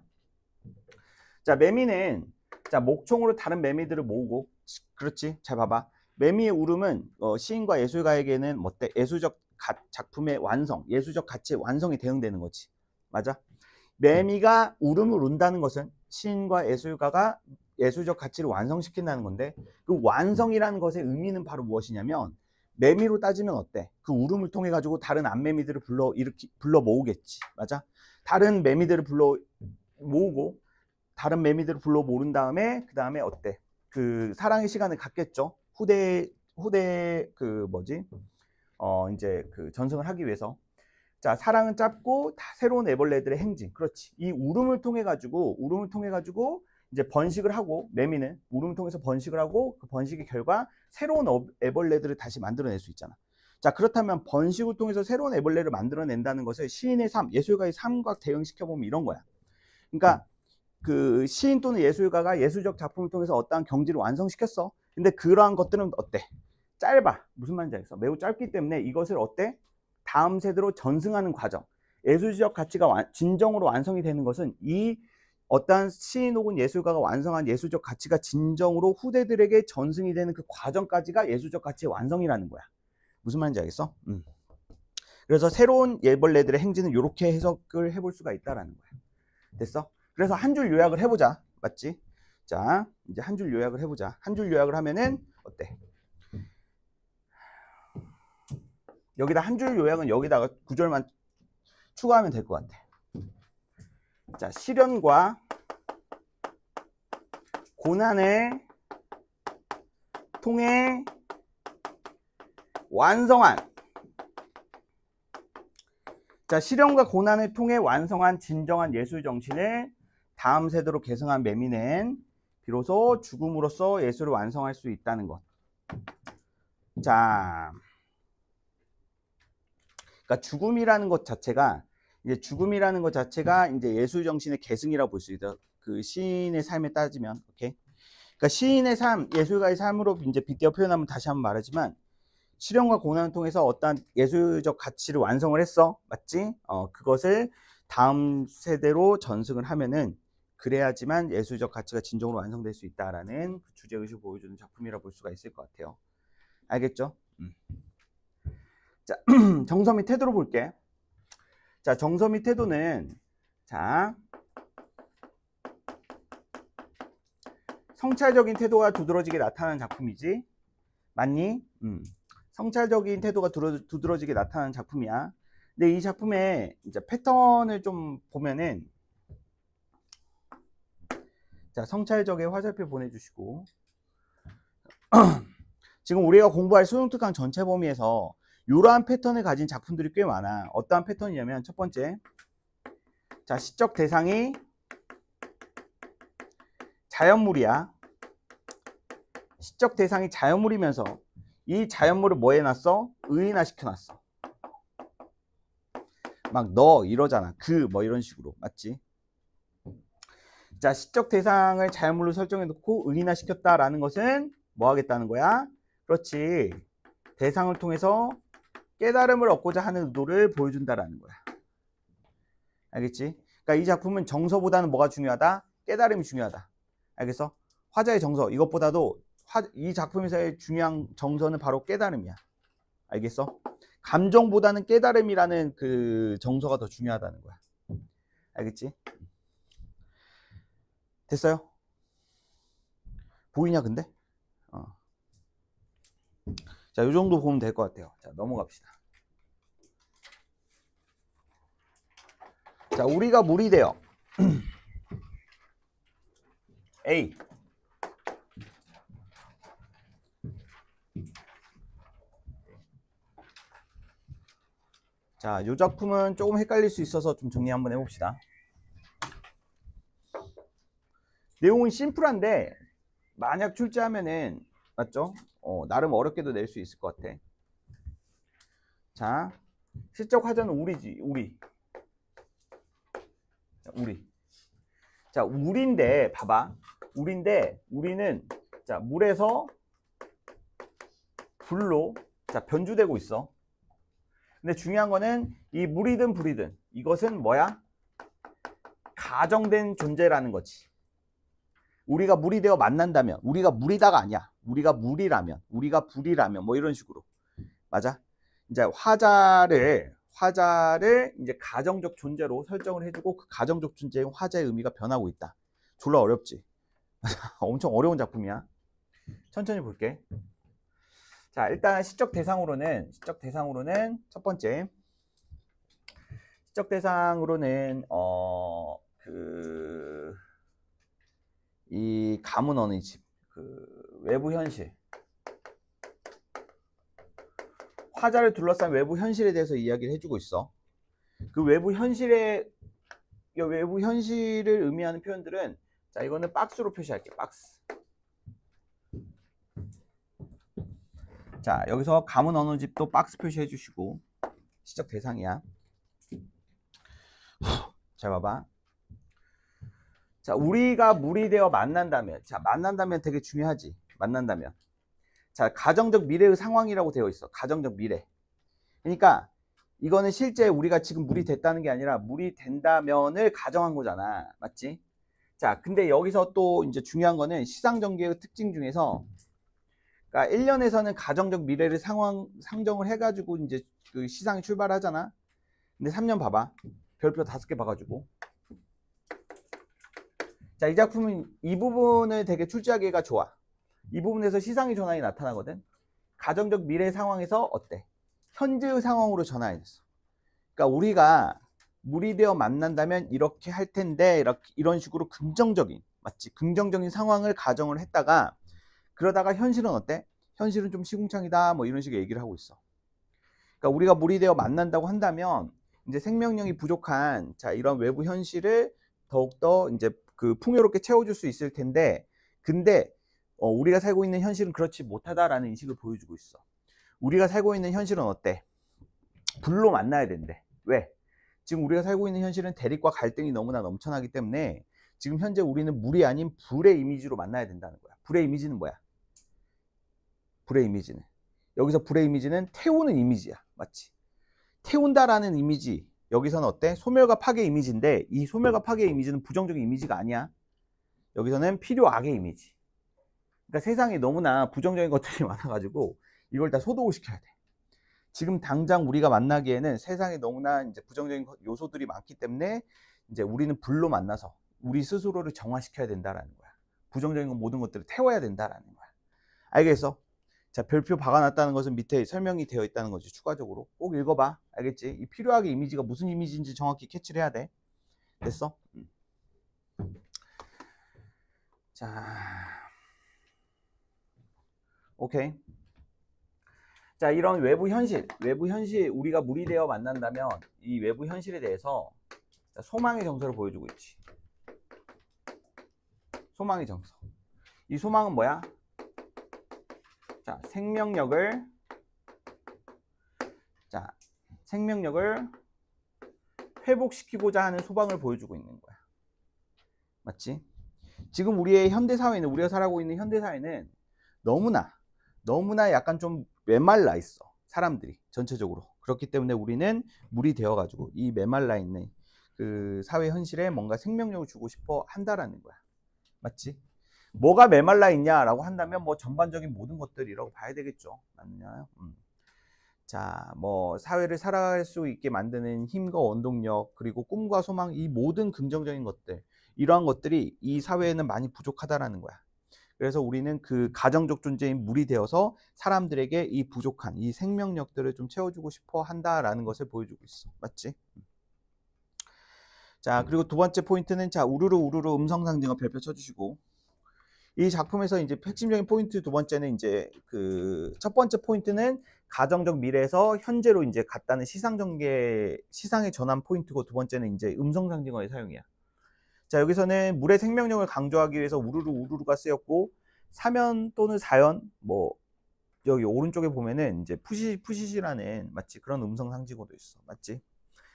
Speaker 1: 자, 매미는 자, 목총으로 다른 매미들을 모으고, 그렇지? 잘 봐봐. 매미의 울음은 시인과 예술가에게는 예술적 작품의 완성, 예술적 가치의 완성에 대응되는 거지. 맞아? 매미가 울음을 운다는 것은 시인과 예술가가 예술적 가치를 완성시킨다는 건데, 그 완성이라는 것의 의미는 바로 무엇이냐면, 매미로 따지면 어때? 그 울음을 통해 가지고 다른 암매미들을 불러 모으겠지. 맞아? 다른 매미들을 불러 모으고, 다른 매미들을 불러 모은 다음에 그 다음에 어때? 그 사랑의 시간을 갖겠죠. 후대 이제 그 전승을 하기 위해서. 자, 사랑은 짧고 새로운 애벌레들의 행진. 그렇지. 이 울음을 통해 가지고 이제 번식을 하고, 매미는 울음을 통해서 번식을 하고, 그 번식의 결과 새로운 애벌레들을 다시 만들어낼 수 있잖아. 자, 그렇다면 번식을 통해서 새로운 애벌레를 만들어낸다는 것을 시인의 삶, 예술가의 삶과 대응시켜 보면 이런 거야. 그러니까 그 시인 또는 예술가가 예술적 작품을 통해서 어떠한 경지를 완성시켰어. 근데 그러한 것들은 어때? 짧아. 무슨 말인지 알겠어? 매우 짧기 때문에 이것을 어때? 다음 세대로 전승하는 과정. 예술적 가치가 진정으로 완성이 되는 것은 이 어떠한 시인 혹은 예술가가 완성한 예술적 가치가 진정으로 후대들에게 전승이 되는 그 과정까지가 예술적 가치의 완성이라는 거야. 무슨 말인지 알겠어? 그래서 새로운 예벌레들의 행진은 이렇게 해석을 해볼 수가 있다라는 거야. 됐어? 그래서 한 줄 요약을 해보자. 맞지? 자, 이제 한 줄 요약을 해보자. 한 줄 요약을 하면은 어때? 여기다 한 줄 요약은 여기다가 구절만 추가하면 될 것 같아. 자, 시련과 고난을 통해 완성한, 자, 시련과 고난을 통해 완성한 진정한 예술 정신을 다음 세대로 계승한 매미는 비로소 죽음으로써 예술을 완성할 수 있다는 것. 자, 그러니까 죽음이라는 것 자체가 이제 예술 정신의 계승이라고 볼 수 있다. 그 시인의 삶에 따지면, 오케이. 그러니까 시인의 삶, 예술가의 삶으로 이제 빗대어 표현하면 다시 한번 말하지만, 시련과 고난을 통해서 어떠한 예술적 가치를 완성을 했어. 맞지? 그것을 다음 세대로 전승을 하면은 그래야지만 예술적 가치가 진정으로 완성될 수 있다라는 그 주제의식을 보여주는 작품이라 볼 수가 있을 것 같아요. 알겠죠? 자, 정서 및 태도로 볼게. 자, 정서 및 태도는, 자, 성찰적인 태도가 두드러지게 나타나는 작품이지. 맞니? 성찰적인 태도가 두드러지게 나타나는 작품이야. 근데 이 작품의 이제 패턴을 좀 보면은, 자, 성찰적의 화살표 보내주시고, 지금 우리가 공부할 수능특강 전체 범위에서 이러한 패턴을 가진 작품들이 꽤 많아. 어떠한 패턴이냐면, 첫 번째, 자, 시적 대상이 자연물이야. 시적 대상이 자연물이면서 이 자연물을 뭐 해놨어? 의인화 시켜놨어. 막 너 이러잖아. 뭐 이런 식으로. 맞지? 자, 시적 대상을 자연물로 설정해놓고 의인화 시켰다라는 것은 뭐 하겠다는 거야? 그렇지. 대상을 통해서 깨달음을 얻고자 하는 의도를 보여준다라는 거야. 알겠지? 그러니까 이 작품은 정서보다는 뭐가 중요하다? 깨달음이 중요하다. 알겠어? 화자의 정서, 이것보다도 이 작품에서의 중요한 정서는 바로 깨달음이야. 알겠어? 감정보다는 깨달음이라는 그 정서가 더 중요하다는 거야. 알겠지? 됐어요? 보이냐 근데? 자, 요 정도 보면 될 것 같아요. 자, 넘어갑시다. 자, 우리가 물이 되어 A. 자, 요 작품은 조금 헷갈릴 수 있어서 좀 정리 한번 해봅시다. 내용은 심플한데 만약 출제하면은 맞죠? 나름 어렵게도 낼 수 있을 것 같아. 자, 시적 화자는 우리지, 우리. 자, 우리인데 봐봐. 우리인데 우리는 자, 물에서 불로 자, 변주되고 있어. 근데 중요한 거는 이 물이든 불이든 이것은 뭐야? 가정된 존재라는 거지. 우리가 물이 되어 만난다면, 우리가 물이다가 아니야. 우리가 물이라면, 우리가 불이라면, 뭐 이런 식으로. 맞아? 이제 화자를 이제 가정적 존재로 설정을 해주고 그 가정적 존재의 화자의 의미가 변하고 있다. 졸라 어렵지? 엄청 어려운 작품이야. 천천히 볼게. 자, 일단 시적 대상으로는 첫 번째. 시적 대상으로는, 이 가문 어느 집, 외부 현실, 화자를 둘러싼 외부 현실에 대해서 이야기를 해주고 있어. 그 외부 현실을 의미하는 표현들은 자, 이거는 박스로 표시할게. 박스. 자, 여기서 가문 어느 집도 박스 표시해 주시고 시적 대상이야. 자, 봐봐. 자, 우리가 물이 되어 만난다면, 자, 만난다면 되게 중요하지. 만난다면. 자, 가정적 미래의 상황이라고 되어 있어. 가정적 미래. 그러니까 이거는 실제 우리가 지금 물이 됐다는 게 아니라 물이 된다면을 가정한 거잖아. 맞지? 자, 근데 여기서 또 이제 중요한 거는 시상전개의 특징 중에서 그러니까 1년에서는 가정적 미래를 상정을 해가지고 이제 그 시상이 출발하잖아. 근데 3년 봐봐. 별표 5개 봐가지고. 자, 이 작품은 이 부분을 되게 출제하기가 좋아. 이 부분에서 시상의 전환이 나타나거든. 가정적 미래 상황에서 어때? 현재의 상황으로 전환이 됐어. 그러니까 우리가 물이 되어 만난다면 이렇게 할 텐데 이런 식으로 긍정적인, 맞지? 긍정적인 상황을 가정을 했다가 그러다가 현실은 어때? 현실은 좀 시궁창이다 뭐 이런 식의 얘기를 하고 있어. 그러니까 우리가 물이 되어 만난다고 한다면 이제 생명력이 부족한 자, 이런 외부 현실을 더욱더 이제 그 풍요롭게 채워줄 수 있을 텐데 근데 우리가 살고 있는 현실은 그렇지 못하다라는 인식을 보여주고 있어. 우리가 살고 있는 현실은 어때? 불로 만나야 된대. 왜? 지금 우리가 살고 있는 현실은 대립과 갈등이 너무나 넘쳐나기 때문에 지금 현재 우리는 물이 아닌 불의 이미지로 만나야 된다는 거야. 불의 이미지는 뭐야? 불의 이미지는 여기서 불의 이미지는 태우는 이미지야. 맞지? 태운다라는 이미지 여기서는 어때? 소멸과 파괴 이미지인데 이 소멸과 파괴 이미지는 부정적인 이미지가 아니야. 여기서는 필요악의 이미지. 그러니까 세상에 너무나 부정적인 것들이 많아가지고 이걸 다 소독을 시켜야 돼. 지금 당장 우리가 만나기에는 세상에 너무나 이제 부정적인 요소들이 많기 때문에 이제 우리는 불로 만나서 우리 스스로를 정화시켜야 된다라는 거야. 부정적인 모든 것들을 태워야 된다라는 거야. 알겠어? 자, 별표 박아놨다는 것은 밑에 설명이 되어 있다는 거지. 추가적으로 꼭 읽어봐. 알겠지? 이 필요하게 이미지가 무슨 이미지인지 정확히 캐치를 해야 돼. 됐어? 자, 오케이. 자, 이런 외부 현실 우리가 물이 되어 만난다면 이 외부 현실에 대해서 소망의 정서를 보여주고 있지. 소망의 정서. 이 소망은 뭐야? 자, 생명력을 회복시키고자 하는 소망을 보여주고 있는 거야. 맞지? 지금 우리의 현대사회는 우리가 살아가고 있는 현대사회는 너무나 너무나 약간 좀 메말라 있어. 사람들이 전체적으로. 그렇기 때문에 우리는 물이 되어가지고 이 메말라 있는 그 사회 현실에 뭔가 생명력을 주고 싶어 한다라는 거야. 맞지? 뭐가 메말라 있냐라고 한다면 뭐 전반적인 모든 것들이라고 봐야 되겠죠. 맞나요? 자, 뭐 사회를 살아갈 수 있게 만드는 힘과 원동력, 그리고 꿈과 소망, 이 모든 긍정적인 것들, 이러한 것들이 이 사회에는 많이 부족하다라는 거야. 그래서 우리는 그 가정적 존재인 물이 되어서 사람들에게 이 부족한 이 생명력들을 좀 채워주고 싶어 한다라는 것을 보여주고 있어. 맞지? 자, 그리고 두 번째 포인트는, 자, 우르르 우르르 음성 상징어 별표 쳐주시고, 이 작품에서 이제 핵심적인 포인트 두 번째는 이제 그 첫 번째 포인트는 가정적 미래에서 현재로 이제 갔다는 시상의 전환 포인트고, 두 번째는 이제 음성 상징어의 사용이야. 자, 여기서는 물의 생명력을 강조하기 위해서 우르르 우르르가 쓰였고, 사면 또는 사연, 뭐 여기 오른쪽에 보면은 이제 푸시시라는 마치 그런 음성 상징어도 있어. 맞지?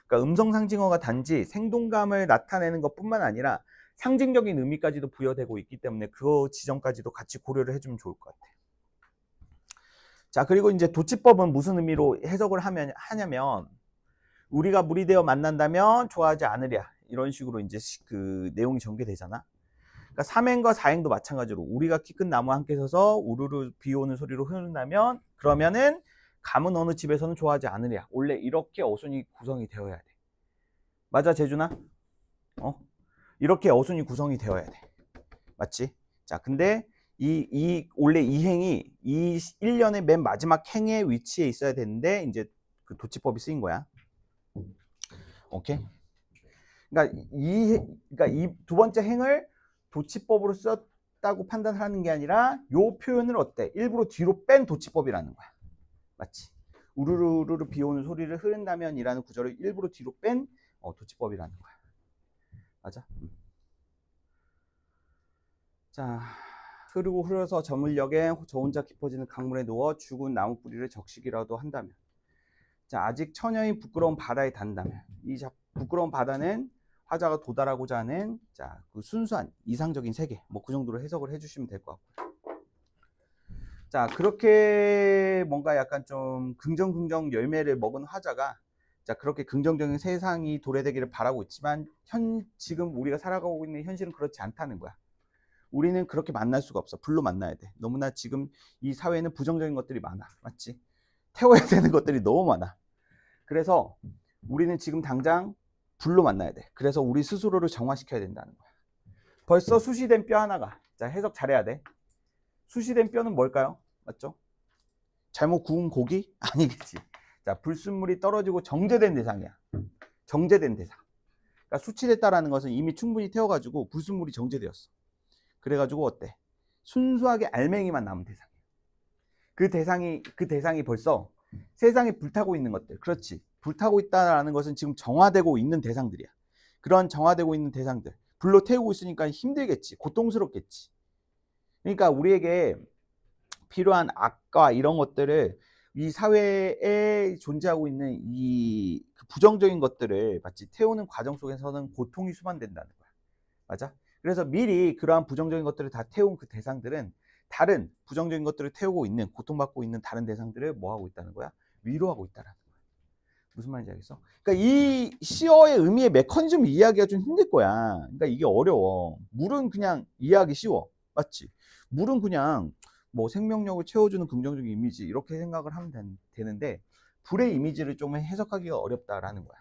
Speaker 1: 그러니까 음성 상징어가 단지 생동감을 나타내는 것뿐만 아니라 상징적인 의미까지도 부여되고 있기 때문에 그 지점까지도 같이 고려를 해주면 좋을 것 같아. 자, 그리고 이제 도치법은 무슨 의미로 해석을 하냐면, 우리가 물이 되어 만난다면 좋아하지 않으랴, 이런 식으로 이제 그 내용이 전개되잖아. 그러니까 삼행과 사행도 마찬가지로 우리가 키 큰 나무 함께 서서 우르르 비 오는 소리로 흐른다면, 그러면은 감은 어느 집에서는 좋아하지 않으랴. 원래 이렇게 어순이 구성이 되어야 돼. 맞아, 재준아? 이렇게 어순이 구성이 되어야 돼. 맞지? 자, 근데 원래 이 행이 이 1년의 맨 마지막 행의 위치에 있어야 되는데, 이제 그 도치법이 쓰인 거야. 오케이? 그러니까 이 두 번째 행을 도치법으로 썼다고 판단하는 게 아니라, 요 표현을 어때? 일부러 뒤로 뺀 도치법이라는 거야. 맞지? 우르르르 비 오는 소리를 흐른다면 이라는 구절을 일부러 뒤로 뺀 도치법이라는 거야. 맞아? 자, 흐르고 흘러서 저물녘에 저 혼자 깊어지는 강물에 누워 죽은 나무 뿌리를 적시기라도 한다면, 자, 아직 처녀인 부끄러운 바다에 닿는다면, 이 부끄러운 바다는 화자가 도달하고자 하는, 자, 그 순수한 이상적인 세계, 뭐 그 정도로 해석을 해주시면 될 것 같고요. 자, 그렇게 뭔가 약간 좀 긍정 열매를 먹은 화자가, 자, 그렇게 긍정적인 세상이 도래되기를 바라고 있지만, 지금 우리가 살아가고 있는 현실은 그렇지 않다는 거야. 우리는 그렇게 만날 수가 없어. 불로 만나야 돼. 너무나 지금 이 사회에는 부정적인 것들이 많아. 맞지? 태워야 되는 것들이 너무 많아. 그래서 우리는 지금 당장 불로 만나야 돼. 그래서 우리 스스로를 정화시켜야 된다는 거야. 벌써 수시된 뼈 하나가, 자, 해석 잘해야 돼. 수시된 뼈는 뭘까요? 맞죠? 잘못 구운 고기? 아니겠지. 자, 불순물이 떨어지고 정제된 대상이야. 정제된 대상. 그러니까 수치됐다라는 것은 이미 충분히 태워가지고 불순물이 정제되었어. 그래가지고 어때? 순수하게 알맹이만 남은 대상이야. 그 대상이 벌써 세상에 불타고 있는 것들. 그렇지. 불타고 있다라는 것은 지금 정화되고 있는 대상들이야. 그런 정화되고 있는 대상들. 불로 태우고 있으니까 힘들겠지. 고통스럽겠지. 그러니까 우리에게 필요한 악과 이런 것들을, 이 사회에 존재하고 있는 이 부정적인 것들을 마치 태우는 과정 속에서는 고통이 수반된다는 거야. 맞아? 그래서 미리 그러한 부정적인 것들을 다 태운 그 대상들은 다른 부정적인 것들을 태우고 있는, 고통받고 있는 다른 대상들을 뭐 하고 있다는 거야? 위로하고 있다는 거야. 무슨 말인지 알겠어? 그러니까 이 시어의 의미의 메커니즘 이해하기가 좀 힘들 거야. 그러니까 이게 어려워. 물은 그냥 이해하기 쉬워. 맞지? 물은 그냥 뭐 생명력을 채워주는 긍정적인 이미지, 이렇게 생각을 하면 되는데, 불의 이미지를 좀 해석하기가 어렵다라는 거야.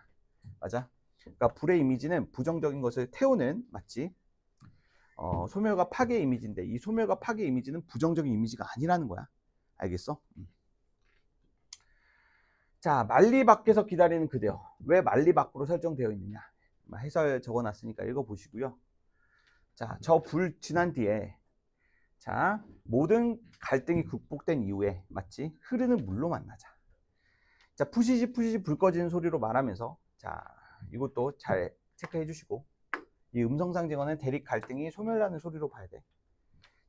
Speaker 1: 맞아? 그러니까 불의 이미지는 부정적인 것을 태우는, 맞지? 소멸과 파괴 이미지인데, 이 소멸과 파괴 이미지는 부정적인 이미지가 아니라는 거야. 알겠어? 자, 만리 밖에서 기다리는 그대여. 왜 만리 밖으로 설정되어 있느냐? 해설 적어놨으니까 읽어보시고요. 자, 저 불 지난 뒤에, 자, 모든 갈등이 극복된 이후에, 맞지? 흐르는 물로 만나자. 자, 푸시시 불 꺼지는 소리로 말하면서, 자, 이것도 잘 체크해 주시고, 이 음성상징어는 대립 갈등이 소멸나는 소리로 봐야 돼.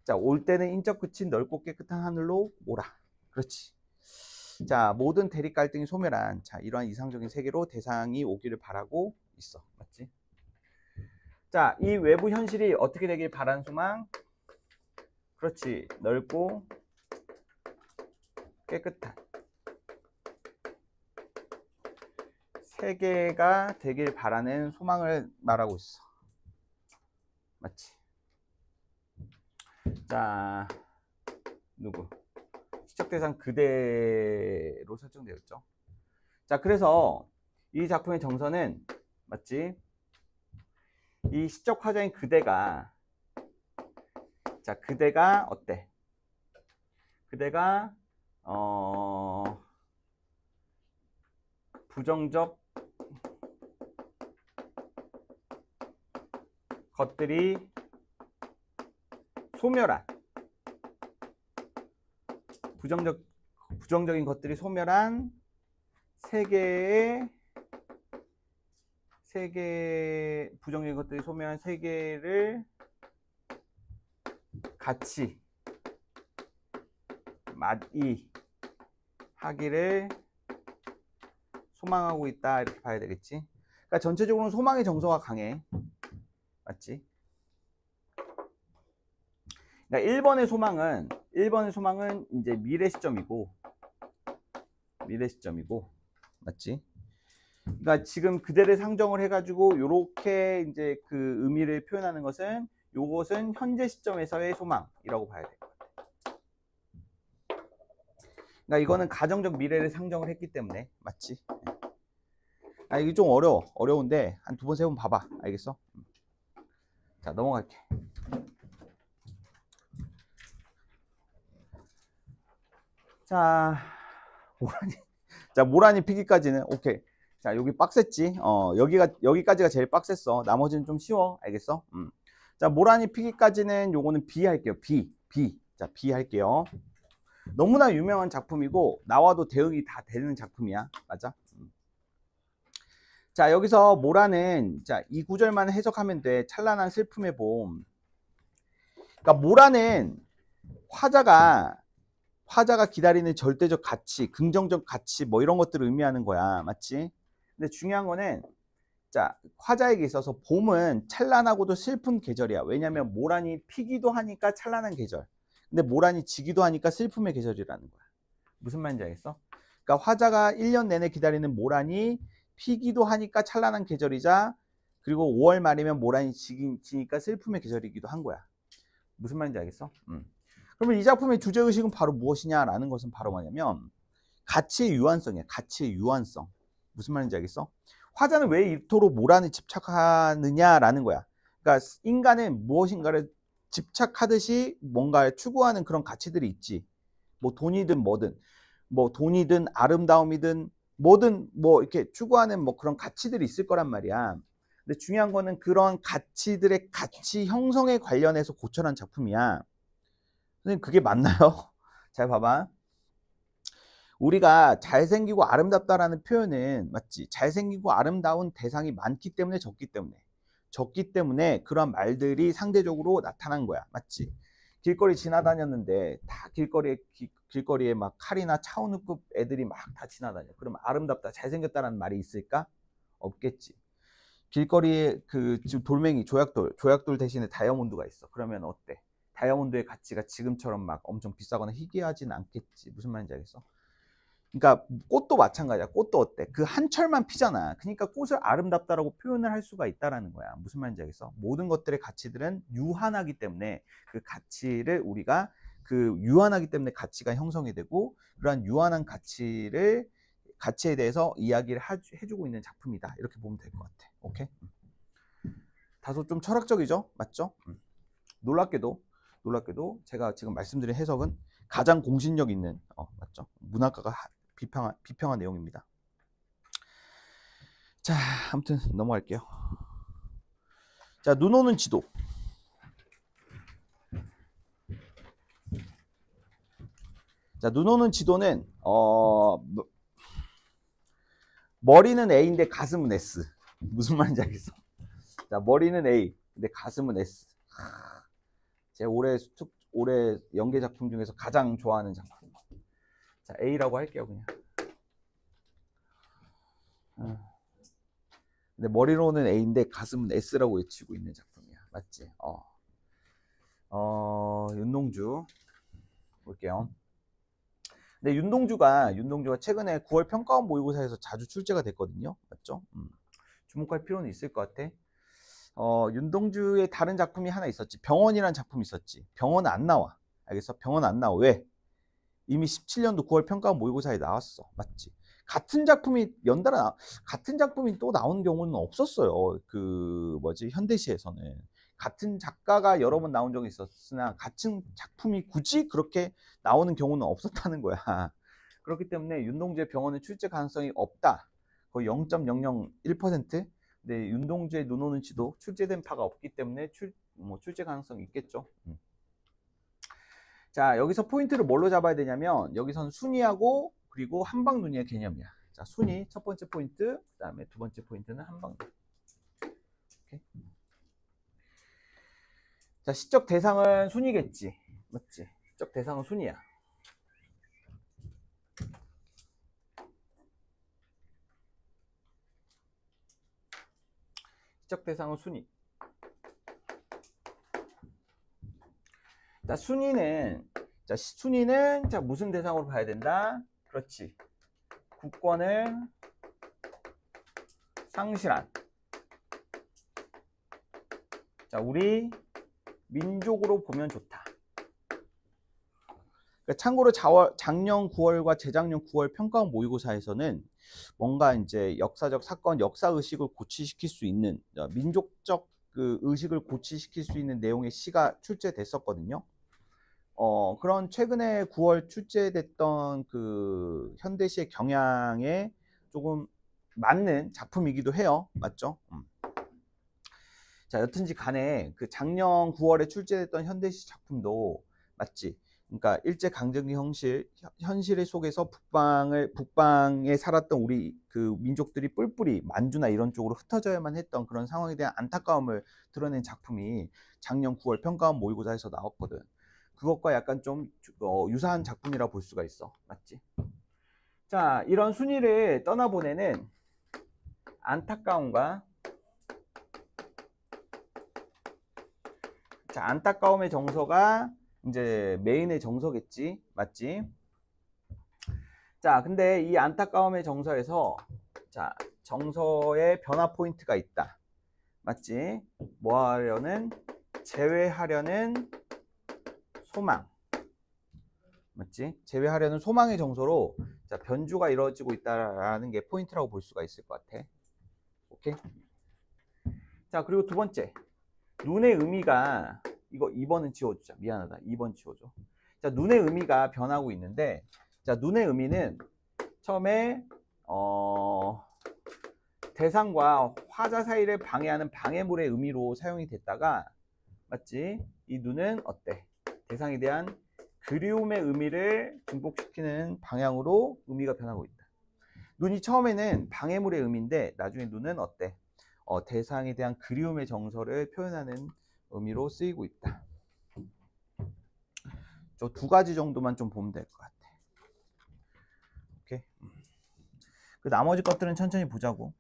Speaker 1: 자, 올 때는 인적 그친 넓고 깨끗한 하늘로 오라. 그렇지. 자, 모든 대립 갈등이 소멸한, 자, 이러한 이상적인 세계로 대상이 오기를 바라고 있어. 맞지? 자, 이 외부 현실이 어떻게 되길 바라는 소망? 그렇지. 넓고 깨끗한 세계가 되길 바라는 소망을 말하고 있어. 맞지? 자, 누구? 시적 대상 그대로 설정되어 있죠. 자, 그래서 이 작품의 정서는 맞지? 이 시적 화자인 그대가 자, 그대가 어때? 그대가 부정적 것들이 소멸한 부정적인 것들이 소멸한 부정적인 것들이 소멸한 세계를 같이 맞이하기를 소망하고 있다 이렇게 봐야 되겠지. 그러니까 전체적으로 소망의 정서가 강해. 맞지? 그러니까 1번의 소망은 이제 미래 시점이고 맞지? 그러니까 지금 그대를 상정을 해가지고 요렇게 이제 그 의미를 표현하는 것은 요것은 현재 시점에서의 소망이라고 봐야 될 것 같아. 그러니까 이거는 가정적 미래를 상정을 했기 때문에 맞지? 아, 이게 좀 어려운데 한 2번 3번 봐봐. 알겠어? 자, 넘어갈게. 자, 모란이 피기까지는 오케이. 자, 여기 빡셌지? 여기까지가 제일 빡셌어. 나머지는 좀 쉬워. 알겠어? 자, 모란이 피기까지는 요거는 B 할게요. B. 자, B 할게요. 너무나 유명한 작품이고 나와도 대응이 다 되는 작품이야. 맞아? 자, 여기서 모란은 자, 이 구절만 해석하면 돼. 찬란한 슬픔의 봄. 그러니까 모란은 화자가 기다리는 절대적 가치, 긍정적 가치 뭐 이런 것들을 의미하는 거야. 맞지? 근데 중요한 거는 자, 화자에게 있어서 봄은 찬란하고도 슬픈 계절이야. 왜냐면 모란이 피기도 하니까 찬란한 계절. 근데 모란이 지기도 하니까 슬픔의 계절이라는 거야. 무슨 말인지 알겠어? 그러니까 화자가 1년 내내 기다리는 모란이 피기도 하니까 찬란한 계절이자 그리고 5월 말이면 모란이 지니까 슬픔의 계절이기도 한 거야. 무슨 말인지 알겠어? 그러면 이 작품의 주제의식은 바로 무엇이냐라는 것은 바로 뭐냐면 가치의 유한성이야. 가치의 유한성. 무슨 말인지 알겠어? 화자는 왜 이토록 모란에 집착하느냐라는 거야. 그러니까 인간은 무엇인가를 집착하듯이 뭔가 추구하는 그런 가치들이 있지. 뭐 돈이든 뭐든 뭐 돈이든 아름다움이든 뭐든 뭐 이렇게 추구하는 뭐 그런 가치들이 있을 거란 말이야. 근데 중요한 거는 그런 가치들의 가치 형성에 관련해서 고찰한 작품이야. 선생님 그게 맞나요? 잘 봐봐. 우리가 잘생기고 아름답다라는 표현은 맞지? 잘생기고 아름다운 대상이 많기 때문에 적기 때문에 그런 말들이 상대적으로 나타난 거야. 맞지? 길거리 지나다녔는데 다 길거리에 막 칼이나 차은우급 애들이 막 다 지나다녀. 그럼 아름답다, 잘생겼다라는 말이 있을까? 없겠지. 길거리에 그 지금 돌멩이 조약돌 대신에 다이아몬드가 있어. 그러면 어때? 다이아몬드의 가치가 지금처럼 막 엄청 비싸거나 희귀하진 않겠지. 무슨 말인지 알겠어? 그러니까 꽃도 마찬가지야. 꽃도 어때? 그 한 철만 피잖아. 그러니까 꽃을 아름답다라고 표현을 할 수가 있다라는 거야. 무슨 말인지 알겠어? 모든 것들의 가치들은 유한하기 때문에 그 가치를 우리가 그 유한하기 때문에 가치가 형성이 되고 그러한 유한한 가치에 대해서 이야기를 해주고 있는 작품이다. 이렇게 보면 될 것 같아. 오케이? 다소 좀 철학적이죠? 맞죠? 놀랍게도 제가 지금 말씀드린 해석은 가장 공신력 있는 맞죠? 문학가가 비평한 내용입니다. 자, 아무튼 넘어갈게요. 자, 눈 오는 지도. 자, 눈 오는 지도는 머리는 A인데 가슴은 S. 무슨 말인지 알겠어? 자, 머리는 A, 근데 가슴은 S. 제 올해 연계 작품 중에서 가장 좋아하는 작품. 자, A라고 할게요, 그냥. 근데 머리로는 A인데 가슴은 S라고 외치고 있는 작품이야. 맞지? 윤농주 볼게요. 근데 윤동주가 최근에 9월 평가원 모의고사에서 자주 출제가 됐거든요. 맞죠? 주목할 필요는 있을 것 같아. 윤동주의 다른 작품이 하나 있었지. 병원이라는 작품이 있었지. 병원은 안 나와. 알겠어? 병원은 안 나와. 왜? 이미 17년도 9월 평가원 모의고사에 나왔어. 맞지? 같은 작품이 같은 작품이 또 나오는 경우는 없었어요. 그 뭐지? 현대시에서는 같은 작가가 여러 번 나온 적이 있었으나 같은 작품이 굳이 그렇게 나오는 경우는 없었다는 거야. 그렇기 때문에 윤동주의 병원은 출제 가능성이 없다. 거의 0.001%. 근데 윤동주의 눈 오는 지도 출제된 바가 없기 때문에 출제 가능성이 있겠죠. 자, 여기서 포인트를 뭘로 잡아야 되냐면 여기선 순위하고 그리고 한방눈이의 개념이야. 자, 순위 첫 번째 포인트, 그 다음에 두 번째 포인트는 한방눈. 오케이. 자, 시적 대상은 순위겠지. 맞지? 시적 대상은 순위야. 시적 대상은 순위. 자, 순위는 자, 무슨 대상으로 봐야 된다? 그렇지. 국권을 상실한. 자, 우리 민족으로 보면 좋다. 그러니까 참고로 작년 9월과 재작년 9월 평가원 모의고사에서는 뭔가 이제 역사적 사건, 역사 의식을 고취시킬 수 있는 민족적 그 의식을 고취시킬 수 있는 내용의 시가 출제됐었거든요. 그런 최근에 9월 출제됐던 그 현대시의 경향에 조금 맞는 작품이기도 해요. 맞죠? 자, 여튼지 간에 그 작년 9월에 출제됐던 현대시 작품도 맞지? 그러니까 일제강점기 현실 속에서 북방에 살았던 우리 그 민족들이 뿔뿔이 만주나 이런 쪽으로 흩어져야만 했던 그런 상황에 대한 안타까움을 드러낸 작품이 작년 9월 평가원 모의고사에서 나왔거든. 그것과 약간 좀 유사한 작품이라 볼 수가 있어. 맞지? 자, 이런 순위를 떠나보내는 안타까움과 자, 안타까움의 정서가 이제 메인의 정서겠지. 맞지? 자, 근데 이 안타까움의 정서에서 자, 정서의 변화 포인트가 있다. 맞지? 뭐 하려는? 제외하려는 소망. 맞지? 제외하려는 소망의 정서로 자, 변주가 이루어지고 있다라는 게 포인트라고 볼 수가 있을 것 같아. 오케이? 자, 그리고 두 번째. 눈의 의미가 이거 2번은 지워주자. 미안하다. 2번 지워줘. 자, 눈의 의미가 변하고 있는데 자, 눈의 의미는 처음에 대상과 화자 사이를 방해하는 방해물의 의미로 사용이 됐다가 맞지? 이 눈은 어때? 대상에 대한 그리움의 의미를 증폭시키는 방향으로 의미가 변하고 있다. 눈이 처음에는 방해물의 의미인데 나중에 눈은 어때? 대상에 대한 그리움의 정서를 표현하는 의미로 쓰이고 있다. 저 두 가지 정도만 좀 보면 될 것 같아. 오케이. 그 나머지 것들은 천천히 보자고.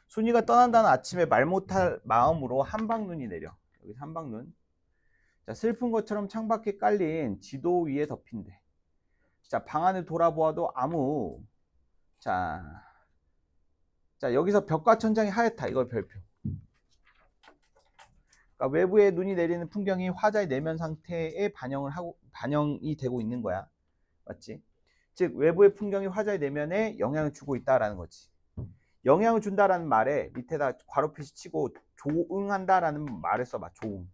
Speaker 1: 순이가 떠난다는 아침에 말 못할 마음으로 한방눈이 내려. 여기 한방눈. 자, 슬픈 것처럼 창밖에 깔린 지도 위에 덮인대. 자, 방 안을 돌아보아도 아무 자, 여기서 벽과 천장이 하얗다. 이걸 별표. 그러니까 외부에 눈이 내리는 풍경이 화자의 내면 상태에 반영이 되고 있는 거야. 맞지? 즉 외부의 풍경이 화자의 내면에 영향을 주고 있다라는 거지. 영향을 준다라는 말에 밑에다 괄호 표시 치고 조응한다라는 말을 써봐. 조응.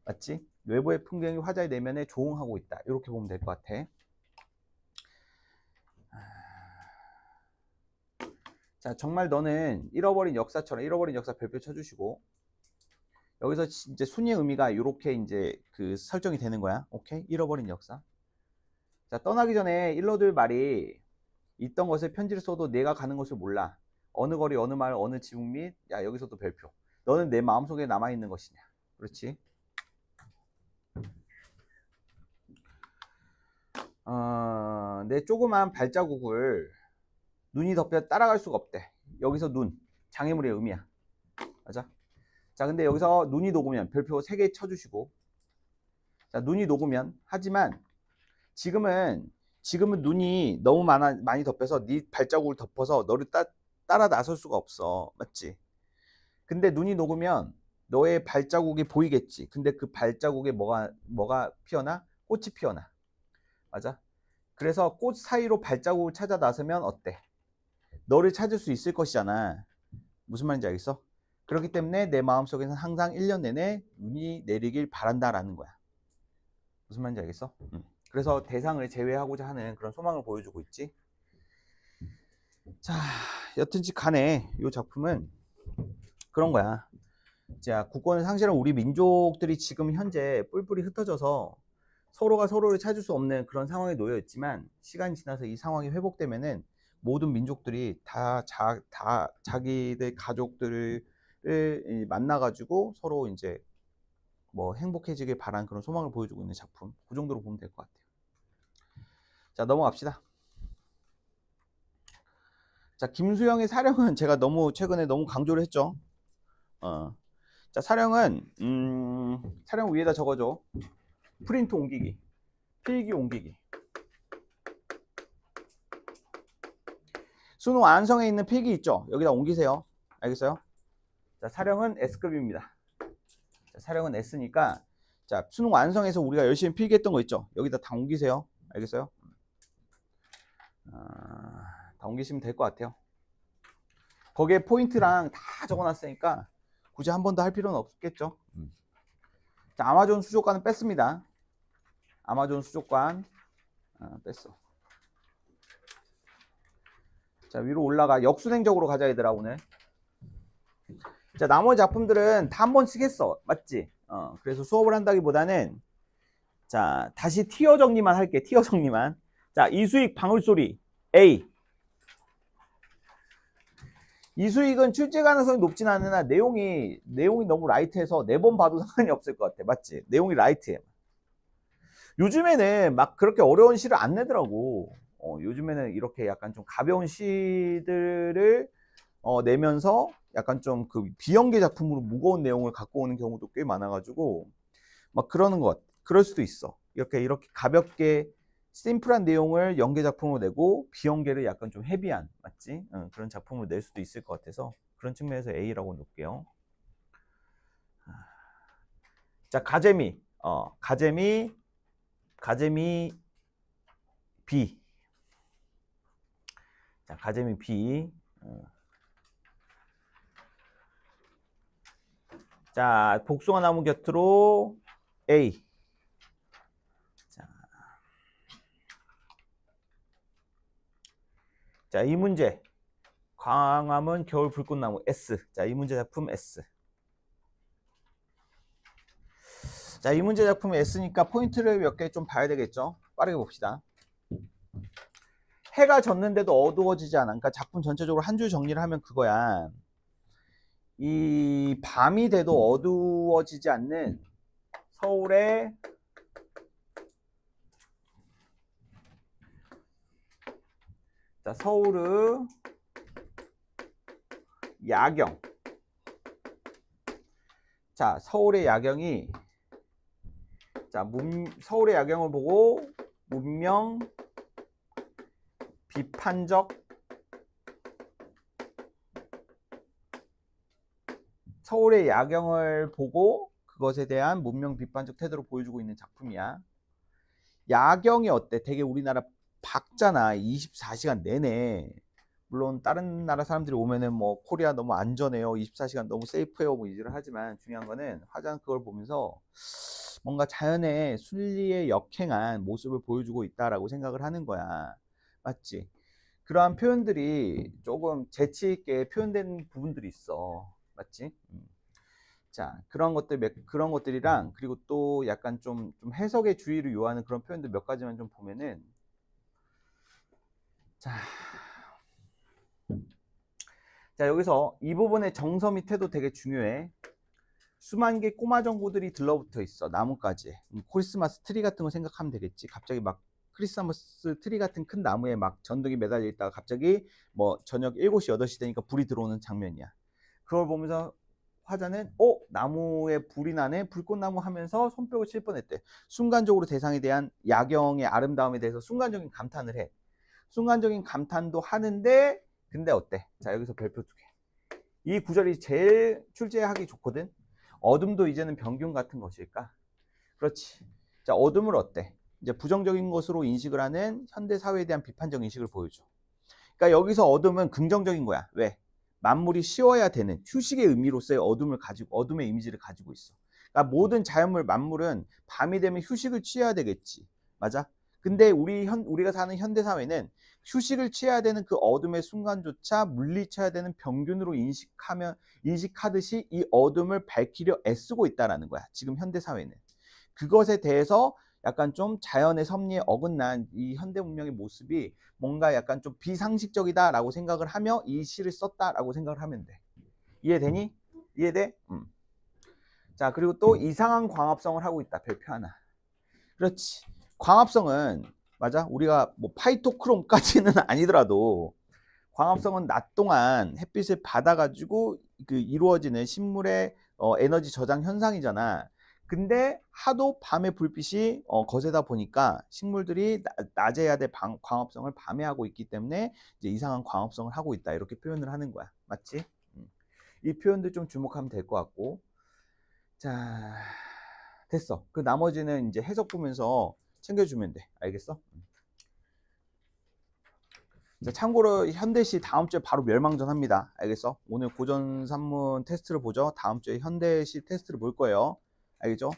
Speaker 1: 맞지? 외부의 풍경이 화자의 내면에 조응하고 있다. 이렇게 보면 될 것 같아. 자, 정말 너는 잃어버린 역사처럼 잃어버린 역사 별표 쳐주시고 여기서 이제 순위의 의미가 이렇게 이제 그 설정이 되는 거야. 오케이? 잃어버린 역사. 자, 떠나기 전에 일러둘 말이 있던 것을 편지를 써도 내가 가는 것을 몰라. 어느 거리, 어느 마을, 어느 지붕 및 야, 여기서도 별표. 너는 내 마음속에 남아있는 것이냐. 그렇지? 내 조그만 발자국을 눈이 덮여 따라갈 수가 없대. 여기서 눈, 장애물의 의미야. 맞아? 자, 근데 여기서 눈이 녹으면 별표 3개 쳐주시고 자, 눈이 녹으면 하지만 지금은 눈이 너무 많이 덮여서 네 발자국을 덮어서 너를 따라 나설 수가 없어. 맞지? 근데 눈이 녹으면 너의 발자국이 보이겠지. 근데 그 발자국에 뭐가 피어나? 꽃이 피어나. 맞아? 그래서 꽃 사이로 발자국을 찾아 나서면 어때? 너를 찾을 수 있을 것이잖아. 무슨 말인지 알겠어? 그렇기 때문에 내 마음속에는 항상 1년 내내 눈이 내리길 바란다라는 거야. 무슨 말인지 알겠어? 그래서 대상을 제외하고자 하는 그런 소망을 보여주고 있지. 자, 여튼지 간에 이 작품은 그런 거야. 자, 국권을 상실한 우리 민족들이 지금 현재 뿔뿔이 흩어져서 서로가 서로를 찾을 수 없는 그런 상황에 놓여 있지만, 시간이 지나서 이 상황이 회복되면은 모든 민족들이 다 자기들 가족들을 만나가지고 서로 이제 뭐 행복해지길 바라는 그런 소망을 보여주고 있는 작품. 그 정도로 보면 될 것 같아요. 자, 넘어갑시다. 자, 김수영의 사령은 제가 최근에 너무 강조를 했죠. 자, 사령은 사령 위에다 적어줘. 프린트 옮기기, 필기 옮기기. 수능 완성에 있는 필기 있죠? 여기다 옮기세요. 알겠어요? 자, 사령은 S급입니다. 자, 사령은 S니까, 자, 수능 완성해서 우리가 열심히 필기했던 거 있죠? 여기다 다 옮기세요. 알겠어요? 다 옮기시면 될 것 같아요. 거기에 포인트랑 다 적어놨으니까 굳이 한 번 더 할 필요는 없겠죠. 자, 아마존 수족관은 뺐습니다. 아마존 수족관 뺐어. 자, 위로 올라가. 역순행적으로 가자 얘들아. 오늘 자, 나머지 작품들은 다 한 번씩 했어. 맞지? 그래서 수업을 한다기보다는, 자, 다시 티어 정리만 할게. 티어 정리만. 자, 이수익 방울소리 A. 이수익은 출제 가능성이 높진 않으나 내용이 너무 라이트해서 4번 봐도 상관이 없을 것 같아. 맞지? 내용이 라이트해. 요즘에는 막 그렇게 어려운 시를 안 내더라고. 요즘에는 이렇게 약간 좀 가벼운 시들을 내면서 약간 좀 그 비연계 작품으로 무거운 내용을 갖고 오는 경우도 꽤 많아가지고 막 그러는 것 같아. 그럴 수도 있어. 이렇게 가볍게 심플한 내용을 연계 작품으로 내고 비연계를 약간 좀 헤비한, 맞지? 그런 작품을 낼 수도 있을 것 같아서 그런 측면에서 A라고 놓을게요. 자, 가재미 B. 자, 가재미 B. 자, 복숭아 나무 곁으로 A. 자, 이 문제. 광화문 겨울 불꽃나무 S. 자, 이 문제 작품 S. 자, 이 문제 작품 S니까 포인트를 몇 개 좀 봐야 되겠죠? 빠르게 봅시다. 해가 졌는데도 어두워지지 않아. 그러니까 작품 전체적으로 한 줄 정리를 하면 그거야. 이 밤이 돼도 어두워지지 않는 서울의 서울의 야경. 자, 서울의 야경이, 자, 서울의 야경을 보고 문명 비판적 서울의 야경을 보고 그것에 대한 문명 비판적 태도를 보여주고 있는 작품이야. 야경이 어때? 되게 우리나라 밝잖아. 24시간 내내. 물론 다른 나라 사람들이 오면은 뭐 코리아 너무 안전해요, 24시간 너무 세이프해요, 뭐 이지를 하지만 중요한 거는 화장 그걸 보면서 뭔가 자연의 순리에 역행한 모습을 보여주고 있다라고 생각을 하는 거야. 맞지? 그러한 표현들이 조금 재치 있게 표현된 부분들이 있어. 맞지? 자, 그런 것들이랑, 그리고 또 약간 좀 해석의 주의를 요하는 그런 표현들 몇 가지만 좀 보면은, 자, 여기서 이 부분의 정서 밑에도 되게 중요해. 수만 개 꼬마 정보들이 들러붙어 있어. 나뭇가지에. 크리스마스 트리 같은 거 생각하면 되겠지. 갑자기 막 크리스마스 트리 같은 큰 나무에 막 전등이 매달려 있다가 갑자기 뭐 저녁 7시, 8시 되니까 불이 들어오는 장면이야. 그걸 보면서 화자는 나무에 불이 나네, 불꽃나무 하면서 손뼉을 칠 뻔했대. 순간적으로 대상에 대한 야경의 아름다움에 대해서 순간적인 감탄을 해. 순간적인 감탄도 하는데 근데 어때? 자, 여기서 별표 2개. 이 구절이 제일 출제하기 좋거든. 어둠도 이제는 병균 같은 것일까? 그렇지. 자, 어둠을 어때? 이제 부정적인 것으로 인식을 하는 현대 사회에 대한 비판적 인식을 보여줘. 그러니까 여기서 어둠은 긍정적인 거야. 왜? 만물이 쉬어야 되는 휴식의 의미로서의 어둠의 이미지를 가지고 있어. 그러니까 모든 자연물 만물은 밤이 되면 휴식을 취해야 되겠지. 맞아? 근데 우리가 사는 현대 사회는 휴식을 취해야 되는 그 어둠의 순간조차 물리쳐야 되는 병균으로 인식하듯이 이 어둠을 밝히려 애쓰고 있다라는 거야. 지금 현대 사회는. 그것에 대해서 약간 좀 자연의 섭리에 어긋난 이 현대 문명의 모습이 뭔가 약간 좀 비상식적이다라고 생각을 하며 이 시를 썼다라고 생각을 하면 돼. 이해되니? 이해돼? 자, 그리고 또 이상한 광합성을 하고 있다. 별표 하나. 그렇지. 광합성은 맞아. 우리가 뭐 파이토크롬까지는 아니더라도 광합성은 낮 동안 햇빛을 받아가지고 그 이루어지는 식물의 에너지 저장 현상이잖아. 근데 하도 밤에 불빛이 거세다 보니까 식물들이 낮에 해야 될 광합성을 밤에 하고 있기 때문에 이제 이상한 광합성을 하고 있다. 이렇게 표현을 하는 거야. 맞지? 이 표현도 좀 주목하면 될 것 같고. 자, 됐어. 그 나머지는 이제 해석 보면서 챙겨주면 돼. 알겠어? 자, 참고로 현대시 다음 주에 바로 멸망전 합니다. 알겠어? 오늘 고전 산문 테스트를 보죠. 다음 주에 현대시 테스트를 볼 거예요. 알겠죠?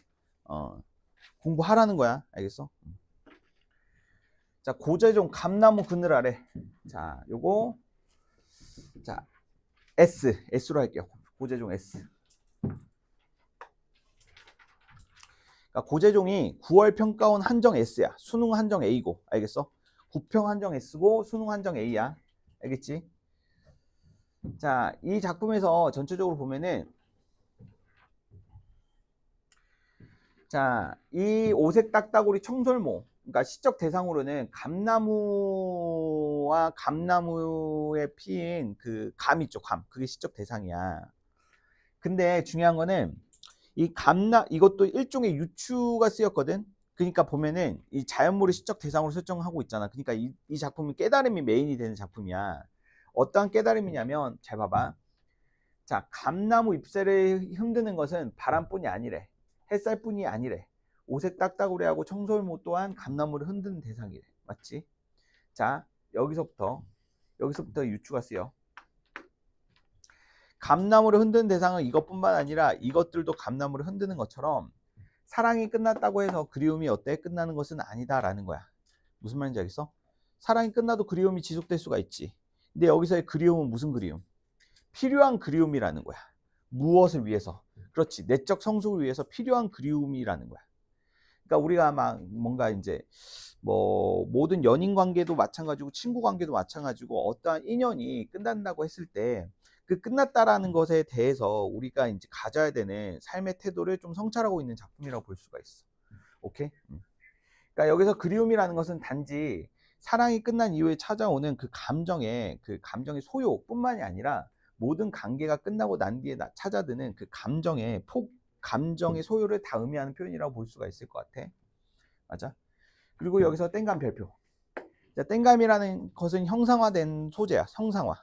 Speaker 1: 공부하라는 거야. 알겠어? 자, 고재종 감나무 그늘 아래. 자, 요거 자 S로 할게요. 고재종 S. 그러니까 고재종이 9월 평가원 한정 S야. 수능 한정 A고. 알겠어? 9평 한정 S고 수능 한정 A야. 알겠지? 자, 이 작품에서 전체적으로 보면은 자, 이 오색 딱따구리 청설모, 그러니까 시적 대상으로는 감나무와 감나무에 피인 그 감 있죠, 감. 그게 시적 대상이야. 근데 중요한 거는 이것도 일종의 유추가 쓰였거든. 그러니까 보면은 이 자연물을 시적 대상으로 설정하고 있잖아. 그러니까 이 작품은 깨달음이 메인이 되는 작품이야. 어떠한 깨달음이냐면, 잘 봐봐. 자, 감나무 잎새를 흔드는 것은 바람뿐이 아니래. 햇살뿐이 아니래. 오색 딱따구리하고 청설모 또한 감나무를 흔드는 대상이래. 맞지? 자, 여기서부터 유추가 쓰여. 감나무를 흔드는 대상은 이것뿐만 아니라 이것들도 감나무를 흔드는 것처럼 사랑이 끝났다고 해서 그리움이 어때? 끝나는 것은 아니다라는 거야. 무슨 말인지 알겠어? 사랑이 끝나도 그리움이 지속될 수가 있지. 근데 여기서의 그리움은 무슨 그리움? 필요한 그리움이라는 거야. 무엇을 위해서? 그렇지. 내적 성숙을 위해서 필요한 그리움이라는 거야. 그러니까 우리가 막 뭔가 이제 뭐 모든 연인 관계도 마찬가지고 친구 관계도 마찬가지고 어떠한 인연이 끝난다고 했을 때 그 끝났다라는 것에 대해서 우리가 이제 가져야 되는 삶의 태도를 좀 성찰하고 있는 작품이라고 볼 수가 있어. 오케이? 그러니까 여기서 그리움이라는 것은 단지 사랑이 끝난 이후에 찾아오는 그 감정의 소요뿐만이 아니라 모든 관계가 끝나고 난 뒤에 찾아드는 그 감정의 소요를 다 의미하는 표현이라고 볼 수가 있을 것 같아. 맞아? 그리고 여기서 땡감 별표. 자, 땡감이라는 것은 형상화된 소재야. 형상화.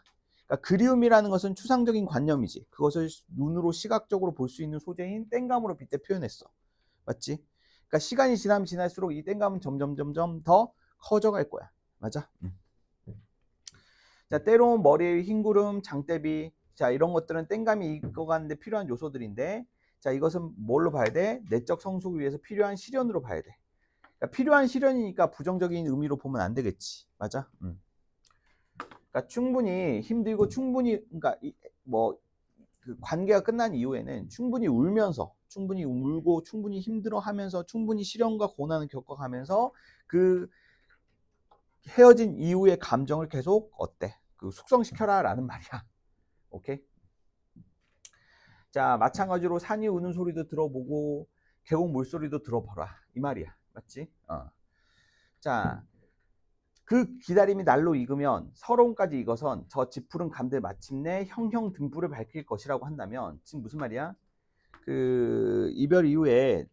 Speaker 1: 그러니까 그리움이라는 것은 추상적인 관념이지. 그것을 눈으로 시각적으로 볼 수 있는 소재인 땡감으로 빗대 표현했어. 맞지? 그러니까 시간이 지나면 지날수록 이 땡감은 점점 더 커져갈 거야. 맞아? 자, 때로는 머리에 흰구름, 장대비, 자, 이런 것들은 땡감이 익어가는데 필요한 요소들인데, 자, 이것은 뭘로 봐야 돼? 내적 성숙을 위해서 필요한 시련으로 봐야 돼. 그러니까 필요한 시련이니까 부정적인 의미로 보면 안 되겠지. 맞아? 그러니까 충분히 힘들고 그러니까 그 관계가 끝난 이후에는 충분히 울고 충분히 힘들어하면서 충분히 시련과 고난을 겪어가면서 그 헤어진 이후의 감정을 계속 어때? 그 숙성시켜라 라는 말이야. 오케이? 자, 마찬가지로 산이 우는 소리도 들어보고 계곡 물소리도 들어보라 이 말이야. 맞지? 자, 그 기다림이 날로 익으면 서러움까지 익어선 저 짙푸른 감들 마침내 형형 등불을 밝힐 것이라고 한다면, 지금 무슨 말이야? 그 이별 이후에,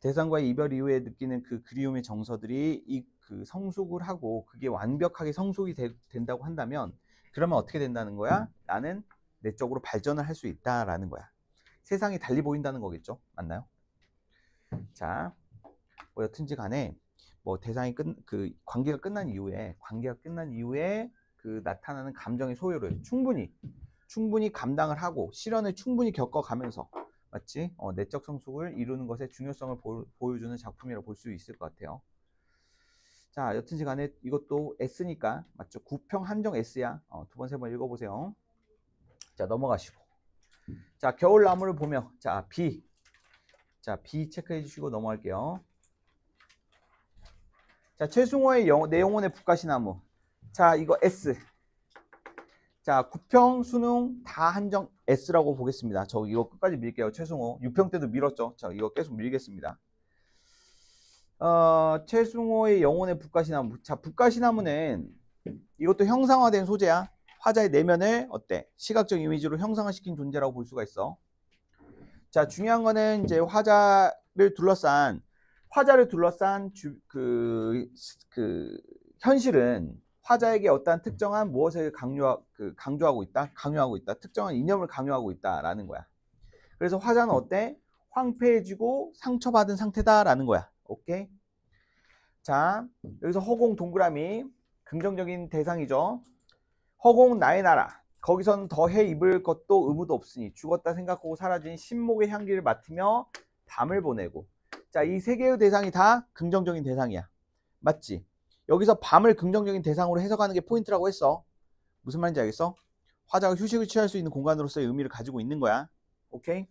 Speaker 1: 대상과의 이별 이후에 느끼는 그 그리움의 정서들이 그 성숙을 하고 그게 완벽하게 성숙이 된다고 한다면, 그러면 어떻게 된다는 거야? 나는 내적으로 발전을 할 수 있다라는 거야. 세상이 달리 보인다는 거겠죠? 맞나요? 자, 뭐 여튼지 간에 뭐 대상이 관계가 끝난 이후에 그 나타나는 감정의 소요를 충분히 감당을 하고 시련을 충분히 겪어가면서, 맞지? 내적 성숙을 이루는 것의 중요성을 보여주는 작품이라고 볼 수 있을 것 같아요. 자, 여튼지 간에 이것도 S니까, 맞죠? 구평 한정 S야. 두 번, 세 번 읽어보세요. 자, 넘어가시고. 자, 겨울나무를 보며, 자, B 체크해 주시고 넘어갈게요. 자, 최승호의 내 영혼의 북가시나무. 자, 이거 S. 자, 구평, 수능 다 한정 S라고 보겠습니다. 저 이거 끝까지 밀게요. 최승호. 6평 때도 밀었죠. 자, 이거 계속 밀겠습니다. 최승호의 영혼의 북가시나무. 자, 북가시나무는 이것도 형상화된 소재야. 화자의 내면을 어때? 시각적 이미지로 형상화시킨 존재라고 볼 수가 있어. 자, 중요한 거는 이제 화자를 둘러싼 현실은 화자에게 어떠한 특정한 무엇을 강조하고 있다. 특정한 이념을 강요하고 있다라는 거야. 그래서 화자는 어때? 황폐해지고 상처받은 상태다라는 거야. 오케이? 자, 여기서 허공 동그라미, 긍정적인 대상이죠. 허공 나의 나라. 거기서는 더해 입을 것도 의무도 없으니 죽었다 생각하고 사라진 신목의 향기를 맡으며 밤을 보내고. 자, 이 세 개의 대상이 다 긍정적인 대상이야. 맞지? 여기서 밤을 긍정적인 대상으로 해석하는 게 포인트라고 했어. 무슨 말인지 알겠어? 화자가 휴식을 취할 수 있는 공간으로서의 의미를 가지고 있는 거야. 오케이?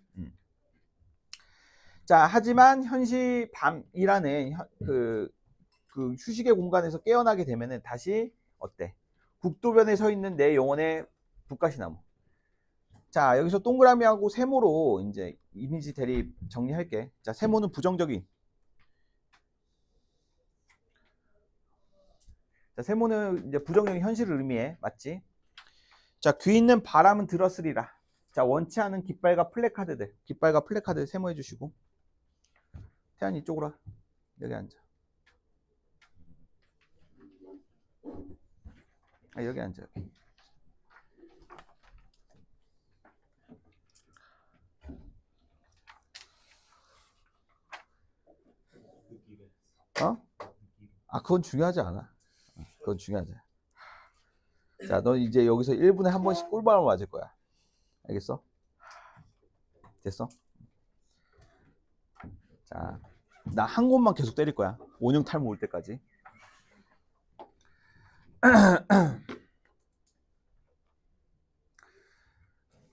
Speaker 1: 자, 하지만 현시 밤이라는 그 휴식의 공간에서 깨어나게 되면은 다시 어때? 국도변에 서 있는 내 영혼의 북가시나무. 자, 여기서 동그라미하고 세모로 이제 이미지 대립 정리할게. 자, 세모는 부정적인. 자, 세모는 이제 부정적인 현실을 의미해. 맞지? 자, 귀 있는 바람은 들었으리라. 자, 원치 않은 깃발과 플래카드들 세모해 주시고. 태연 이쪽으로 와. 여기 앉아. 여기 앉아. 여기. 그건 중요하지 않아. 그건 중요하지 않아. 자, 너 이제 여기서 1분에 한 번씩 꿀밤을 맞을 거야. 알겠어? 됐어? 자, 나 한 곳만 계속 때릴 거야. 원형 탈모 올 때까지.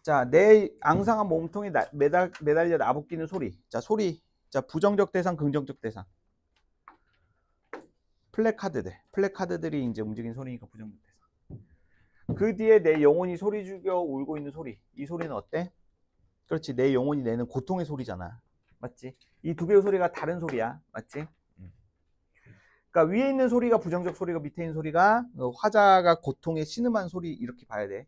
Speaker 1: 자, 내 앙상한 몸통에 매달려 나부끼는 소리. 자, 소리. 자, 부정적 대상, 긍정적 대상. 플래카드들이 이제 움직이는 소리니까 부정적 대상. 그 뒤에 내 영혼이 소리 죽여 울고 있는 소리. 이 소리는 어때? 그렇지, 내 영혼이 내는 고통의 소리잖아. 맞지? 이 두 개의 소리가 다른 소리야. 맞지? 그러니까 위에 있는 소리가 부정적 소리고 밑에 있는 소리가 화자가 고통에 신음한 소리, 이렇게 봐야 돼.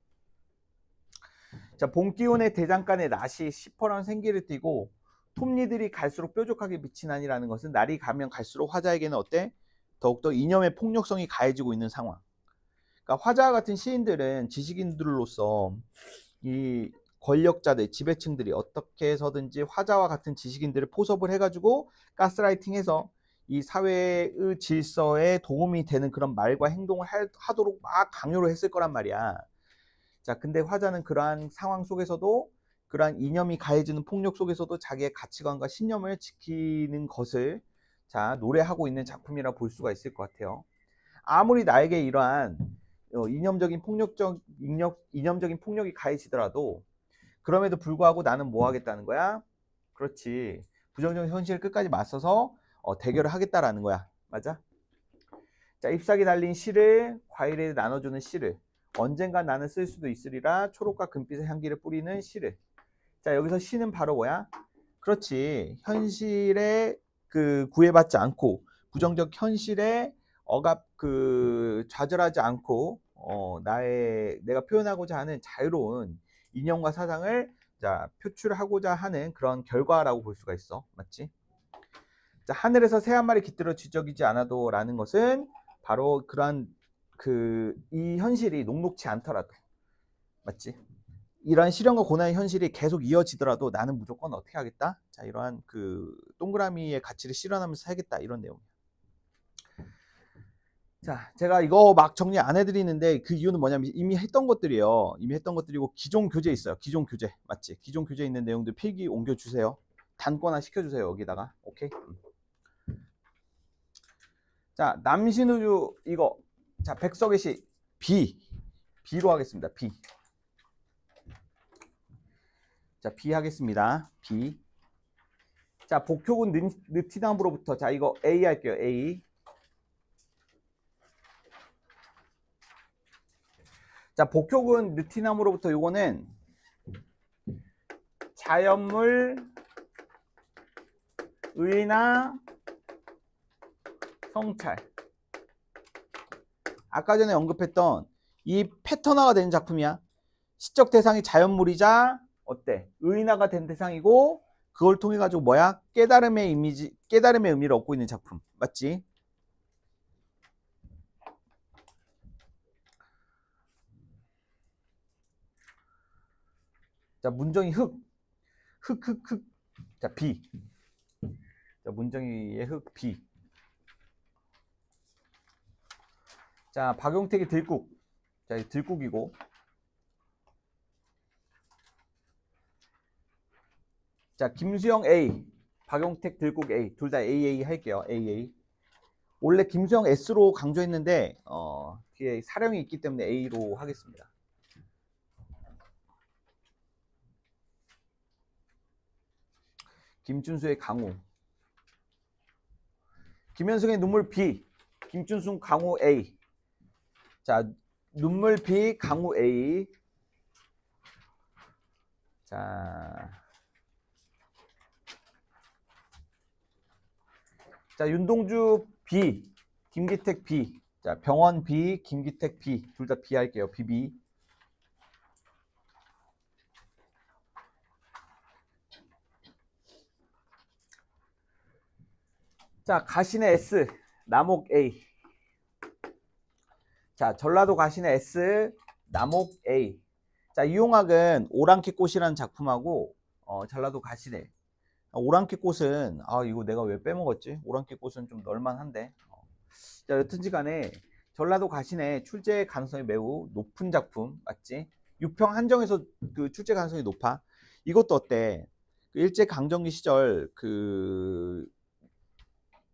Speaker 1: 자, 봄 기온의 대장간에 낫이 시퍼런 생기를 띠고 톱니들이 갈수록 뾰족하게 빛이나니라는 것은 날이 가면 갈수록 화자에게는 어때? 더욱더 이념의 폭력성이 가해지고 있는 상황. 그러니까 화자 같은 시인들은 지식인들로서 이 권력자들, 지배층들이 어떻게 해서든지 화자와 같은 지식인들을 포섭을 해가지고 가스라이팅해서 이 사회의 질서에 도움이 되는 그런 말과 행동을 하도록 막 강요를 했을 거란 말이야. 자, 근데 화자는 그러한 상황 속에서도, 그러한 이념이 가해지는 폭력 속에서도 자기의 가치관과 신념을 지키는 것을 노래하고 있는 작품이라 볼 수가 있을 것 같아요. 아무리 나에게 이러한 이념적인 폭력이 가해지더라도 그럼에도 불구하고 나는 뭐 하겠다는 거야? 그렇지, 부정적인 현실을 끝까지 맞서서 대결을 하겠다라는 거야. 맞아? 자, 잎사귀 달린 실을, 과일에 나눠주는 실을, 언젠가 나는 쓸 수도 있으리라 초록과 금빛의 향기를 뿌리는 실을. 자, 여기서 시는 바로 뭐야? 그렇지, 현실에 구애받지 않고 부정적 현실에 좌절하지 않고 내가 표현하고자 하는 자유로운 이념과 사상을 표출하고자 하는 그런 결과라고 볼 수가 있어. 맞지? 자, 하늘에서 새 한 마리 깃들어 지적이지 않아도 라는 것은 바로 그러한 이 현실이 녹록지 않더라도, 맞지? 이러한 시련과 고난의 현실이 계속 이어지더라도 나는 무조건 어떻게 하겠다? 자, 이러한 동그라미의 가치를 실현하면서 살겠다, 이런 내용이에요. 자, 제가 이거 막 정리 안 해드리는데 그 이유는 뭐냐면 이미 했던 것들이에요. 이미 했던 것들이고 기존 교재 있어요. 기존 교재, 맞지? 기존 교재 있는 내용들 필기 옮겨주세요. 단권화 시켜주세요, 여기다가. 오케이? 자, 남신우주 이거, 자, 백석의 시 B로 하겠습니다. B. 자, B 하겠습니다. B. 자, 복효군 느티나무로부터, 자, 이거 A 할게요. A. 자, 복효군 느티나무로부터 요거는 자연물, 의나 성찰. 아까 전에 언급했던 이 패턴화가 되는 작품이야. 시적 대상이 자연물이자 어때? 의인화가 된 대상이고 그걸 통해 가지고 뭐야? 깨달음의 의미를 얻고 있는 작품. 맞지? 자, 문정이 흑. 자, B. 자, 문정이의 흑 B. 자, 박용택의 들국. 자, 들국이고. 자, 김수영 A, 박용택 들국 A. 둘 다 AA 할게요. AA. 원래 김수영 S로 강조했는데 뒤에 사령이 있기 때문에 A로 하겠습니다. 김준수의 강우. 김현승의 눈물 B. 김준수 강우 A. 자, 눈물 B, 강우 A. 자, 윤동주 B, 김기택 B. 자, 병원 B, 김기택 B. 둘 다 B 할게요. BB. 자, 가신의 S, 남옥 A. 자, 전라도 가신의 S, 남옥 A. 자, 이용학은 오랑캐꽃이라는 작품하고 전라도 가신의 오랑캐꽃은 이거 내가 왜 빼먹었지? 오랑캐꽃은 좀 널만한데. 자, 여튼지 간에 전라도 가신의 출제 가능성이 매우 높은 작품, 맞지? 6평 한정에서 출제 가능성이 높아. 이것도 어때? 일제강점기 시절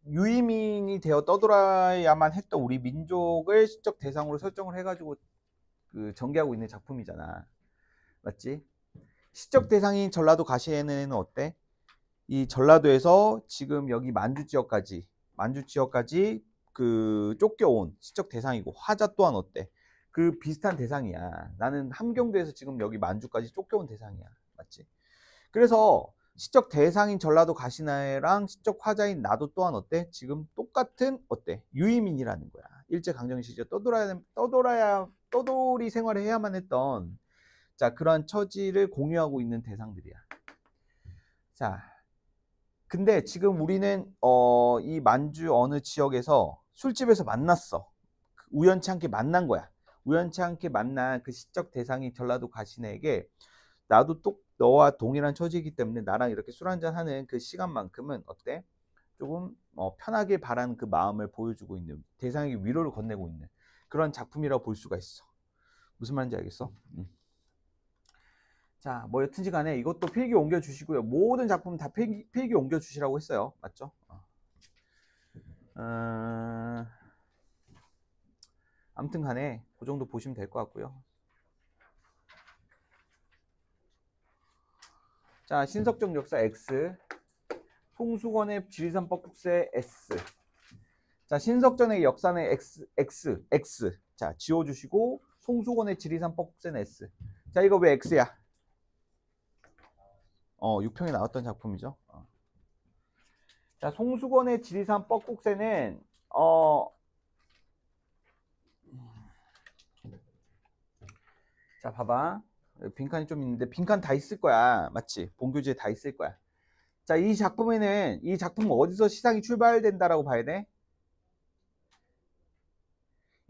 Speaker 1: 유의민이 되어 떠돌아야만 했던 우리 민족을 시적 대상으로 설정을 해가지고 전개하고 있는 작품이잖아. 맞지? 시적 대상인 전라도 가시에는 어때? 이 전라도에서 지금 여기 만주 지역까지 쫓겨온 시적 대상이고, 화자 또한 어때? 비슷한 대상이야. 나는 함경도에서 지금 여기 만주까지 쫓겨온 대상이야. 맞지? 그래서 시적 대상인 전라도 가시나해랑 시적 화자인 나도 또한 어때? 지금 똑같은 어때? 유의민이라는 거야. 일제강점기 시절 떠돌이 생활을 해야만 했던, 자, 그런 처지를 공유하고 있는 대상들이야. 자, 근데 지금 우리는 이 만주 어느 지역에서 술집에서 만났어. 우연치 않게 만난 거야. 우연치 않게 만난 그 시적 대상이 전라도 가시나에게 나도 또 너와 동일한 처지이기 때문에 나랑 이렇게 술 한잔 하는 그 시간만큼은 어때? 조금 편하게 바라는 그 마음을 보여주고 있는, 대상에게 위로를 건네고 있는 그런 작품이라고 볼 수가 있어. 무슨 말인지 알겠어? 자, 뭐 여튼지 간에 이것도 필기 옮겨주시고요. 모든 작품 다 필기 옮겨주시라고 했어요. 맞죠? 아무튼 간에 그 정도 보시면 될 것 같고요. 자, 신석정 역사 X, 송수건의 지리산 뻑국새 S. 자, 신석정의 역사는 X. 자, 지워주시고 송수건의 지리산 뻑국새는 S. 자, 이거 왜 X야? 6평에 나왔던 작품이죠. 자, 송수건의 지리산 뻑국새는 자, 봐봐. 빈칸이 좀 있는데 빈칸 다 있을 거야. 맞지? 본교재에 다 있을 거야. 자, 이 작품은 어디서 시상이 출발된다라고 봐야 돼?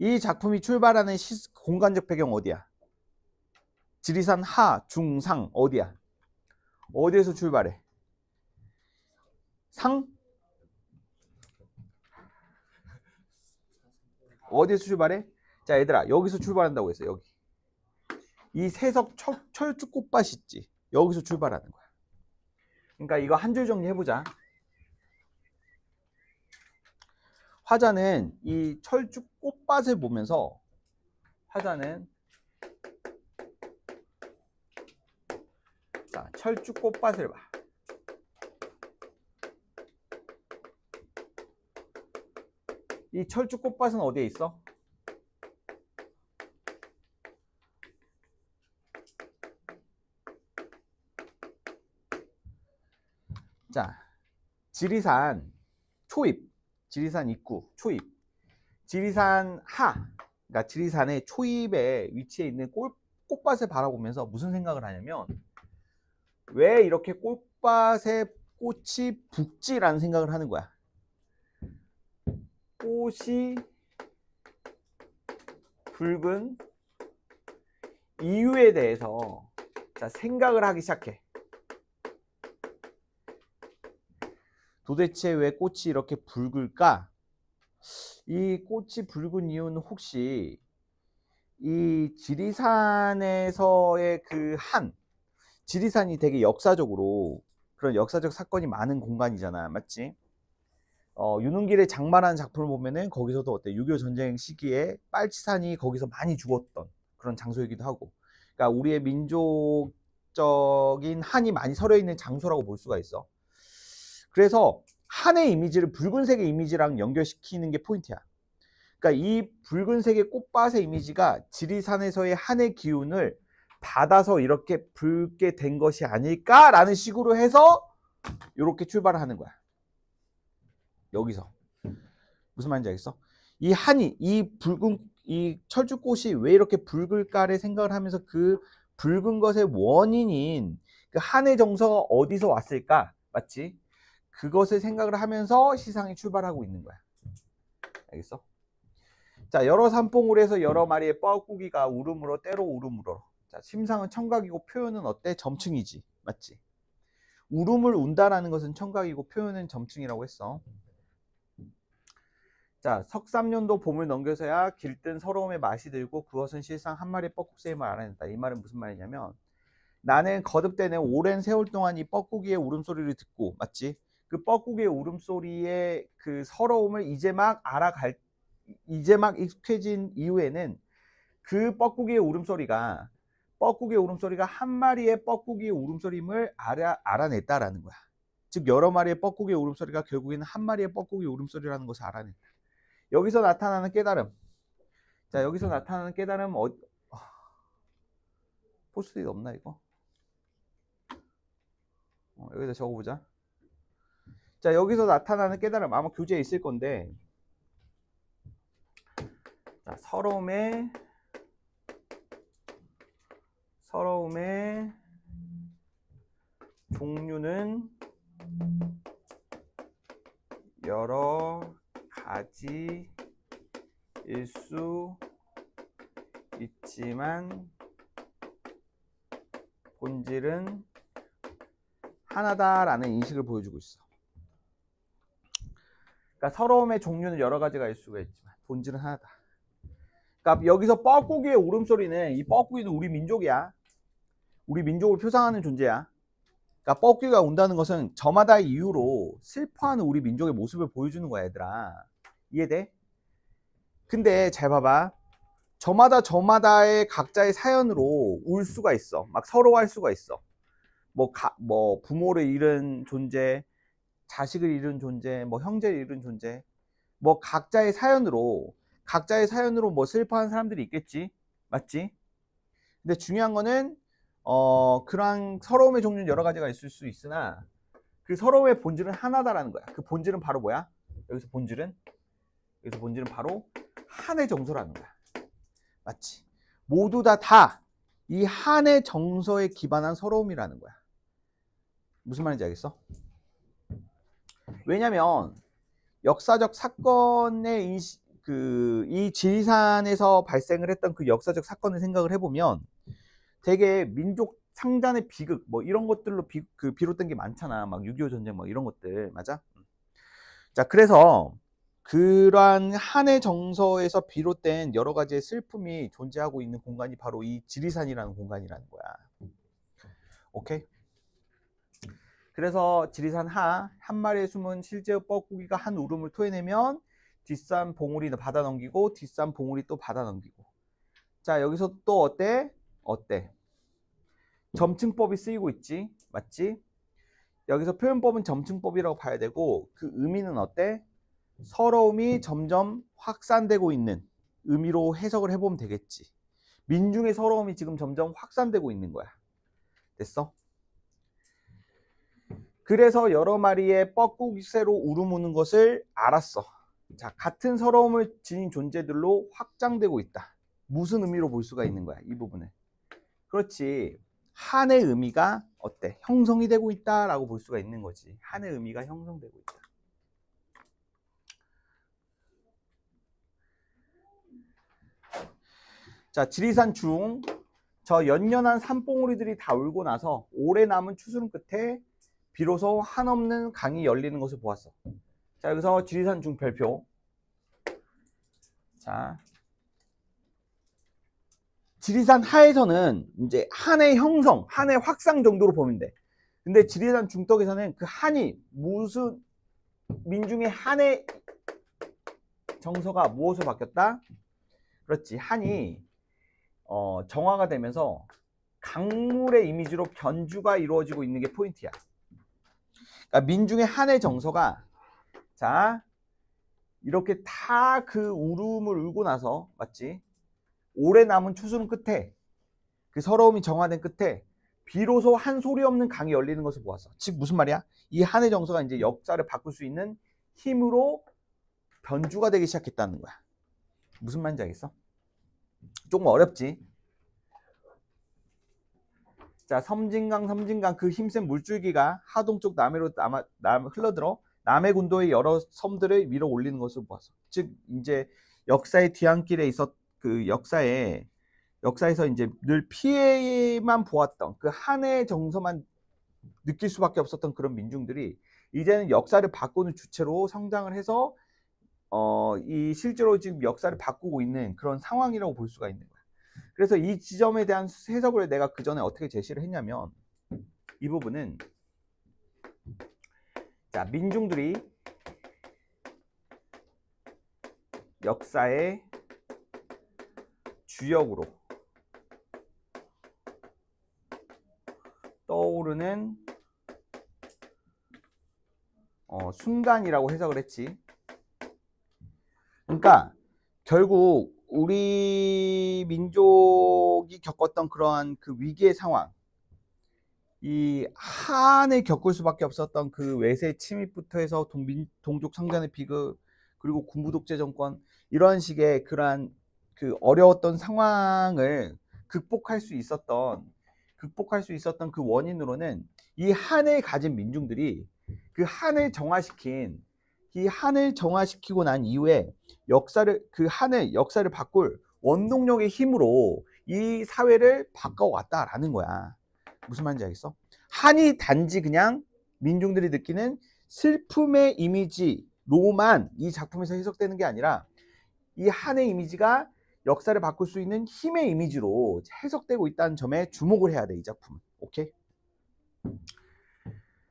Speaker 1: 이 작품이 출발하는 공간적 배경 어디야? 지리산 하, 중, 상 어디야? 어디에서 출발해? 상? 어디에서 출발해? 자, 얘들아, 여기서 출발한다고 했어. 여기. 이 세석 철쭉꽃밭 있지? 여기서 출발하는 거야. 그러니까 이거 한 줄 정리해보자. 화자는 이 철쭉꽃밭을 보면서 자, 철쭉꽃밭을 봐. 이 철쭉꽃밭은 어디에 있어? 자, 지리산 초입, 지리산 입구 초입, 지리산 하, 그러니까 지리산의 초입에 위치해 있는 꽃밭을 바라보면서 무슨 생각을 하냐면, 왜 이렇게 꽃밭에 꽃이 붉지라는 생각을 하는 거야. 꽃이 붉은 이유에 대해서 자, 생각을 하기 시작해. 도대체 왜 꽃이 이렇게 붉을까? 이 꽃이 붉은 이유는 혹시 이 지리산에서의 지리산이 되게 역사적으로 그런 역사적 사건이 많은 공간이잖아. 맞지? 윤은길의 장마라는 작품을 보면은 거기서도 어때? 6.25 전쟁 시기에 빨치산이 거기서 많이 죽었던 그런 장소이기도 하고. 그러니까 우리의 민족적인 한이 많이 서려 있는 장소라고 볼 수가 있어. 그래서 한의 이미지를 붉은색의 이미지랑 연결시키는 게 포인트야. 그러니까 이 붉은색의 꽃밭의 이미지가 지리산에서의 한의 기운을 받아서 이렇게 붉게 된 것이 아닐까라는 식으로 해서 이렇게 출발을 하는 거야. 여기서 무슨 말인지 알겠어? 이 한이 이 철쭉꽃이 왜 이렇게 붉을까를 생각을 하면서 그 붉은 것의 원인인 그 한의 정서가 어디서 왔을까? 맞지? 그것을 생각을 하면서 시상이 출발하고 있는 거야. 알겠어? 자, 여러 산봉우리에서 여러 마리의 뻐꾸기가 울음으로 때로 울음으로. 자, 심상은 청각이고 표현은 어때? 점층이지. 맞지? 울음을 운다라는 것은 청각이고 표현은 점층이라고 했어. 자, 석삼년도 봄을 넘겨서야 길든 서러움의 맛이 들고 그것은 실상 한 마리의 뻐꾹새임을 알아낸다. 이 말은 무슨 말이냐면, 나는 거듭되는 오랜 세월 동안 이 뻐꾸기의 울음소리를 듣고, 맞지? 그 뻐꾸기의 울음소리의 그 서러움을 이제 막 익숙해진 이후에는 그 뻐꾸기의 울음소리가 한 마리의 뻐꾸기의 울음소리임을 알아냈다라는 거야. 즉 여러 마리의 뻐꾸기의 울음소리가 결국에는 한 마리의 뻐꾸기의 울음소리라는 것을 알아낸다. 여기서 나타나는 깨달음. 자, 여기서 나타나는 깨달음 포스트잇 없나 이거? 여기다 적어보자. 자, 여기서 나타나는 깨달음 아마 교재에 있을 건데, 자, 서러움의 종류는 여러 가지일 수 있지만 본질은 하나다라는 인식을 보여주고 있어. 그러니까 서러움의 종류는 여러 가지가 있을 수가 있지만 본질은 하나다. 그러니까 여기서 뻐꾸기의 울음소리는, 이 뻐꾸기는 우리 민족이야. 우리 민족을 표상하는 존재야. 그러니까 뻐꾸기가 운다는 것은 저마다의 이유로 슬퍼하는 우리 민족의 모습을 보여주는 거야, 얘들아. 이해돼? 근데 잘 봐봐. 저마다의 각자의 사연으로 울 수가 있어. 막 서러워할 수가 있어. 뭐 부모를 잃은 존재, 자식을 잃은 존재, 뭐 형제를 잃은 존재, 뭐 각자의 사연으로 뭐 슬퍼하는 사람들이 있겠지. 맞지? 근데 중요한 거는 그러한 서러움의 종류는 여러 가지가 있을 수 있으나 그 서러움의 본질은 하나다라는 거야. 그 본질은 바로 뭐야? 여기서 본질은 바로 한의 정서라는 거야. 맞지? 모두 다 이 한의 정서에 기반한 서러움이라는 거야. 무슨 말인지 알겠어? 왜냐면 역사적 사건의 이 지리산에서 발생을 했던 그 역사적 사건을 생각을 해보면 되게 민족 상잔의 비극 뭐 이런 것들로 비롯된 게 많잖아. 막 6.25 전쟁 뭐 이런 것들. 맞아? 자, 그래서 그러한 한의 정서에서 비롯된 여러 가지의 슬픔이 존재하고 있는 공간이 바로 이 지리산이라는 공간이라는 거야. 오케이? 그래서 지리산 한 마리의 숨은 실제의 뻐꾸기가 한 울음을 토해내면 뒷산 봉우리 받아 넘기고 뒷산 봉우리 또 받아 넘기고. 자, 여기서 또 어때? 점층법이 쓰이고 있지. 맞지? 여기서 표현법은 점층법이라고 봐야 되고 그 의미는 어때? 서러움이 점점 확산되고 있는 의미로 해석을 해보면 되겠지. 민중의 서러움이 지금 점점 확산되고 있는 거야. 됐어? 그래서 여러 마리의 뻐꾸기새로 울음우는 것을 알았어. 자, 같은 서러움을 지닌 존재들로 확장되고 있다. 무슨 의미로 볼 수가 있는 거야, 이 부분을. 그렇지. 한의 의미가 어때? 형성이 되고 있다라고 볼 수가 있는 거지. 한의 의미가 형성되고 있다. 자, 지리산 중 저 연연한 산봉우리들이 다 울고 나서 오래 남은 추수름 끝에 비로소 한없는 강이 열리는 것을 보았어. 자, 여기서 지리산 중 별표. 자, 지리산 하에서는 이제 한의 형성, 한의 확산 정도로 보면 돼. 근데 지리산 중턱에서는 그 한이 무슨 민중의 한의 정서가 무엇으로 바뀌었다? 그렇지. 한이 정화가 되면서 강물의 이미지로 변주가 이루어지고 있는 게 포인트야. 그러니까 민중의 한의 정서가 자 이렇게 다 그 울음을 울고 나서 맞지? 오래 남은 추수는 끝에 그 서러움이 정화된 끝에 비로소 한 소리 없는 강이 열리는 것을 보았어. 즉 무슨 말이야? 이 한의 정서가 이제 역사를 바꿀 수 있는 힘으로 변주가 되기 시작했다는 거야. 무슨 말인지 알겠어? 조금 어렵지? 자, 섬진강 그 힘센 물줄기가 하동쪽 남해로 흘러들어 남해군도의 여러 섬들을 밀어 올리는 것을 보았어. 즉 이제 역사의 뒤안길에 있었 그 역사에서 이제 늘 피해만 보았던 그 한의 정서만 느낄 수밖에 없었던 그런 민중들이 이제는 역사를 바꾸는 주체로 성장을 해서 이 실제로 지금 역사를 바꾸고 있는 그런 상황이라고 볼 수가 있는 거야. 그래서 이 지점에 대한 해석을 내가 그 전에 어떻게 제시를 했냐면 이 부분은 자, 민중들이 역사의 주역으로 떠오르는 순간이라고 해석을 했지. 그러니까 결국 우리 민족이 겪었던 그러한 그 위기의 상황, 이 한에 겪을 수밖에 없었던 그 외세 침입부터 해서 동족 상잔의 비극, 그리고 군부 독재 정권, 이런 식의 그러한 그 어려웠던 상황을 극복할 수 있었던 그 원인으로는 이 한을 가진 민중들이 그 한을 정화시키고 난 이후에 역사를 바꿀 원동력의 힘으로 이 사회를 바꿔왔다라는 거야. 무슨 말인지 알겠어? 한이 단지 그냥 민중들이 느끼는 슬픔의 이미지로만 이 작품에서 해석되는 게 아니라 이 한의 이미지가 역사를 바꿀 수 있는 힘의 이미지로 해석되고 있다는 점에 주목을 해야 돼, 이 작품은. 오케이?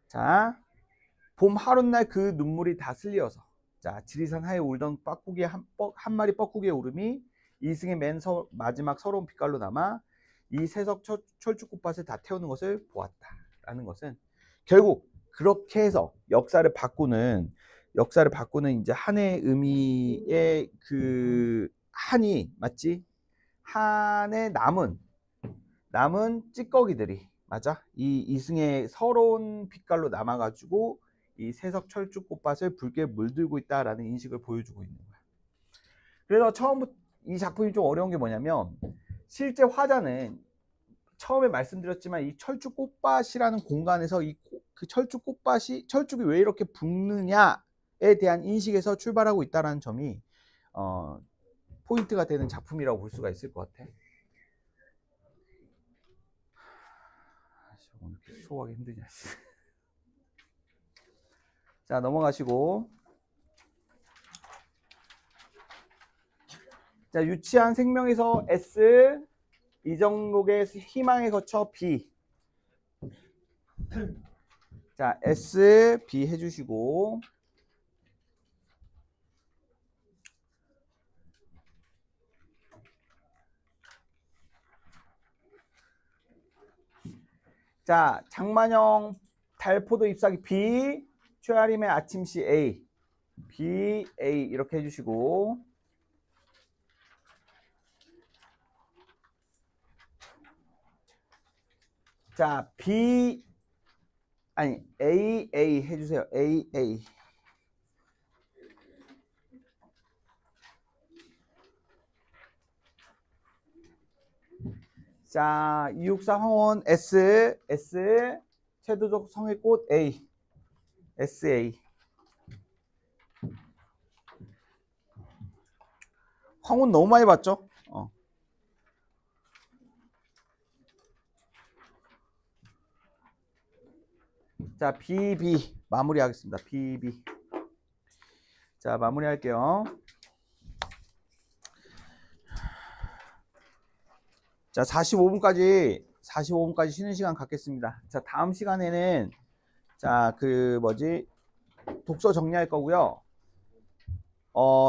Speaker 1: 자, 봄 하룻날 그 눈물이 다 슬리어서 자, 지리산 하에 울던 한 마리 뻐꾸기의 울음이 이승의 마지막 서러운 빛깔로 남아 이 세석 철쭉꽃밭을 다 태우는 것을 보았다라는 것은 결국 그렇게 해서 역사를 바꾸는 이제 한의 의미의 그 한이 맞지? 한의 남은 찌꺼기들이 맞아? 이 이승의 서러운 빛깔로 남아가지고 이 세석 철쭉꽃밭을 붉게 물들고 있다라는 인식을 보여주고 있는 거야. 그래서 처음부터 이 작품이 좀 어려운 게 뭐냐면 실제 화자는 처음에 말씀드렸지만 이 철쭉 꽃밭이라는 공간에서 그 철쭉 꽃밭이 철쭉이 왜 이렇게 붓느냐에 대한 인식에서 출발하고 있다는 점이 포인트가 되는 작품이라고 볼 수가 있을 것 같아. 오늘 수업하기 힘드냐. 자, 넘어가시고. 자, 유치한 생명에서 S, 이정록의 희망에 거쳐 B. 자, S, B 해주시고. 자, 장만영 달포도 잎사귀 B, 최아림의 아침시 A, B, A 이렇게 해주시고. 자, B, 아니, A, A 해주세요. A, A. 자, 264 황원 S, S, 최도적 성의꽃 A, SA. 황혼 너무 많이 봤죠? 자, BB 마무리 하겠습니다. BB. 자, 마무리 할게요. 자, 45분까지 쉬는 시간 갖겠습니다. 자, 다음 시간에는 자, 독서 정리할 거고요.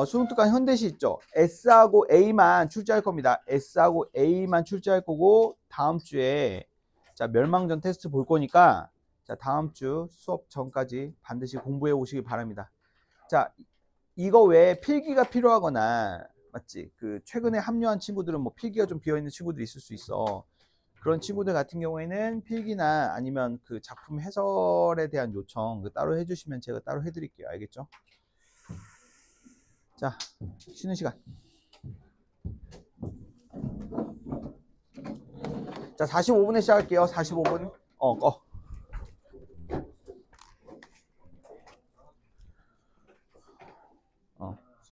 Speaker 1: 수능특강 현대시 있죠? S하고 A만 출제할 겁니다. S하고 A만 출제할 거고, 다음 주에 자, 멸망전 테스트 볼 거니까 자, 다음 주 수업 전까지 반드시 공부해 오시기 바랍니다. 자, 이거 외에 필기가 필요하거나, 맞지? 최근에 합류한 친구들은 뭐 필기가 좀 비어있는 친구들이 있을 수 있어. 그런 친구들 같은 경우에는 필기나 아니면 그 작품 해설에 대한 요청 따로 해주시면 제가 따로 해드릴게요. 알겠죠? 자, 쉬는 시간. 자, 45분에 시작할게요. 45분. 꺼.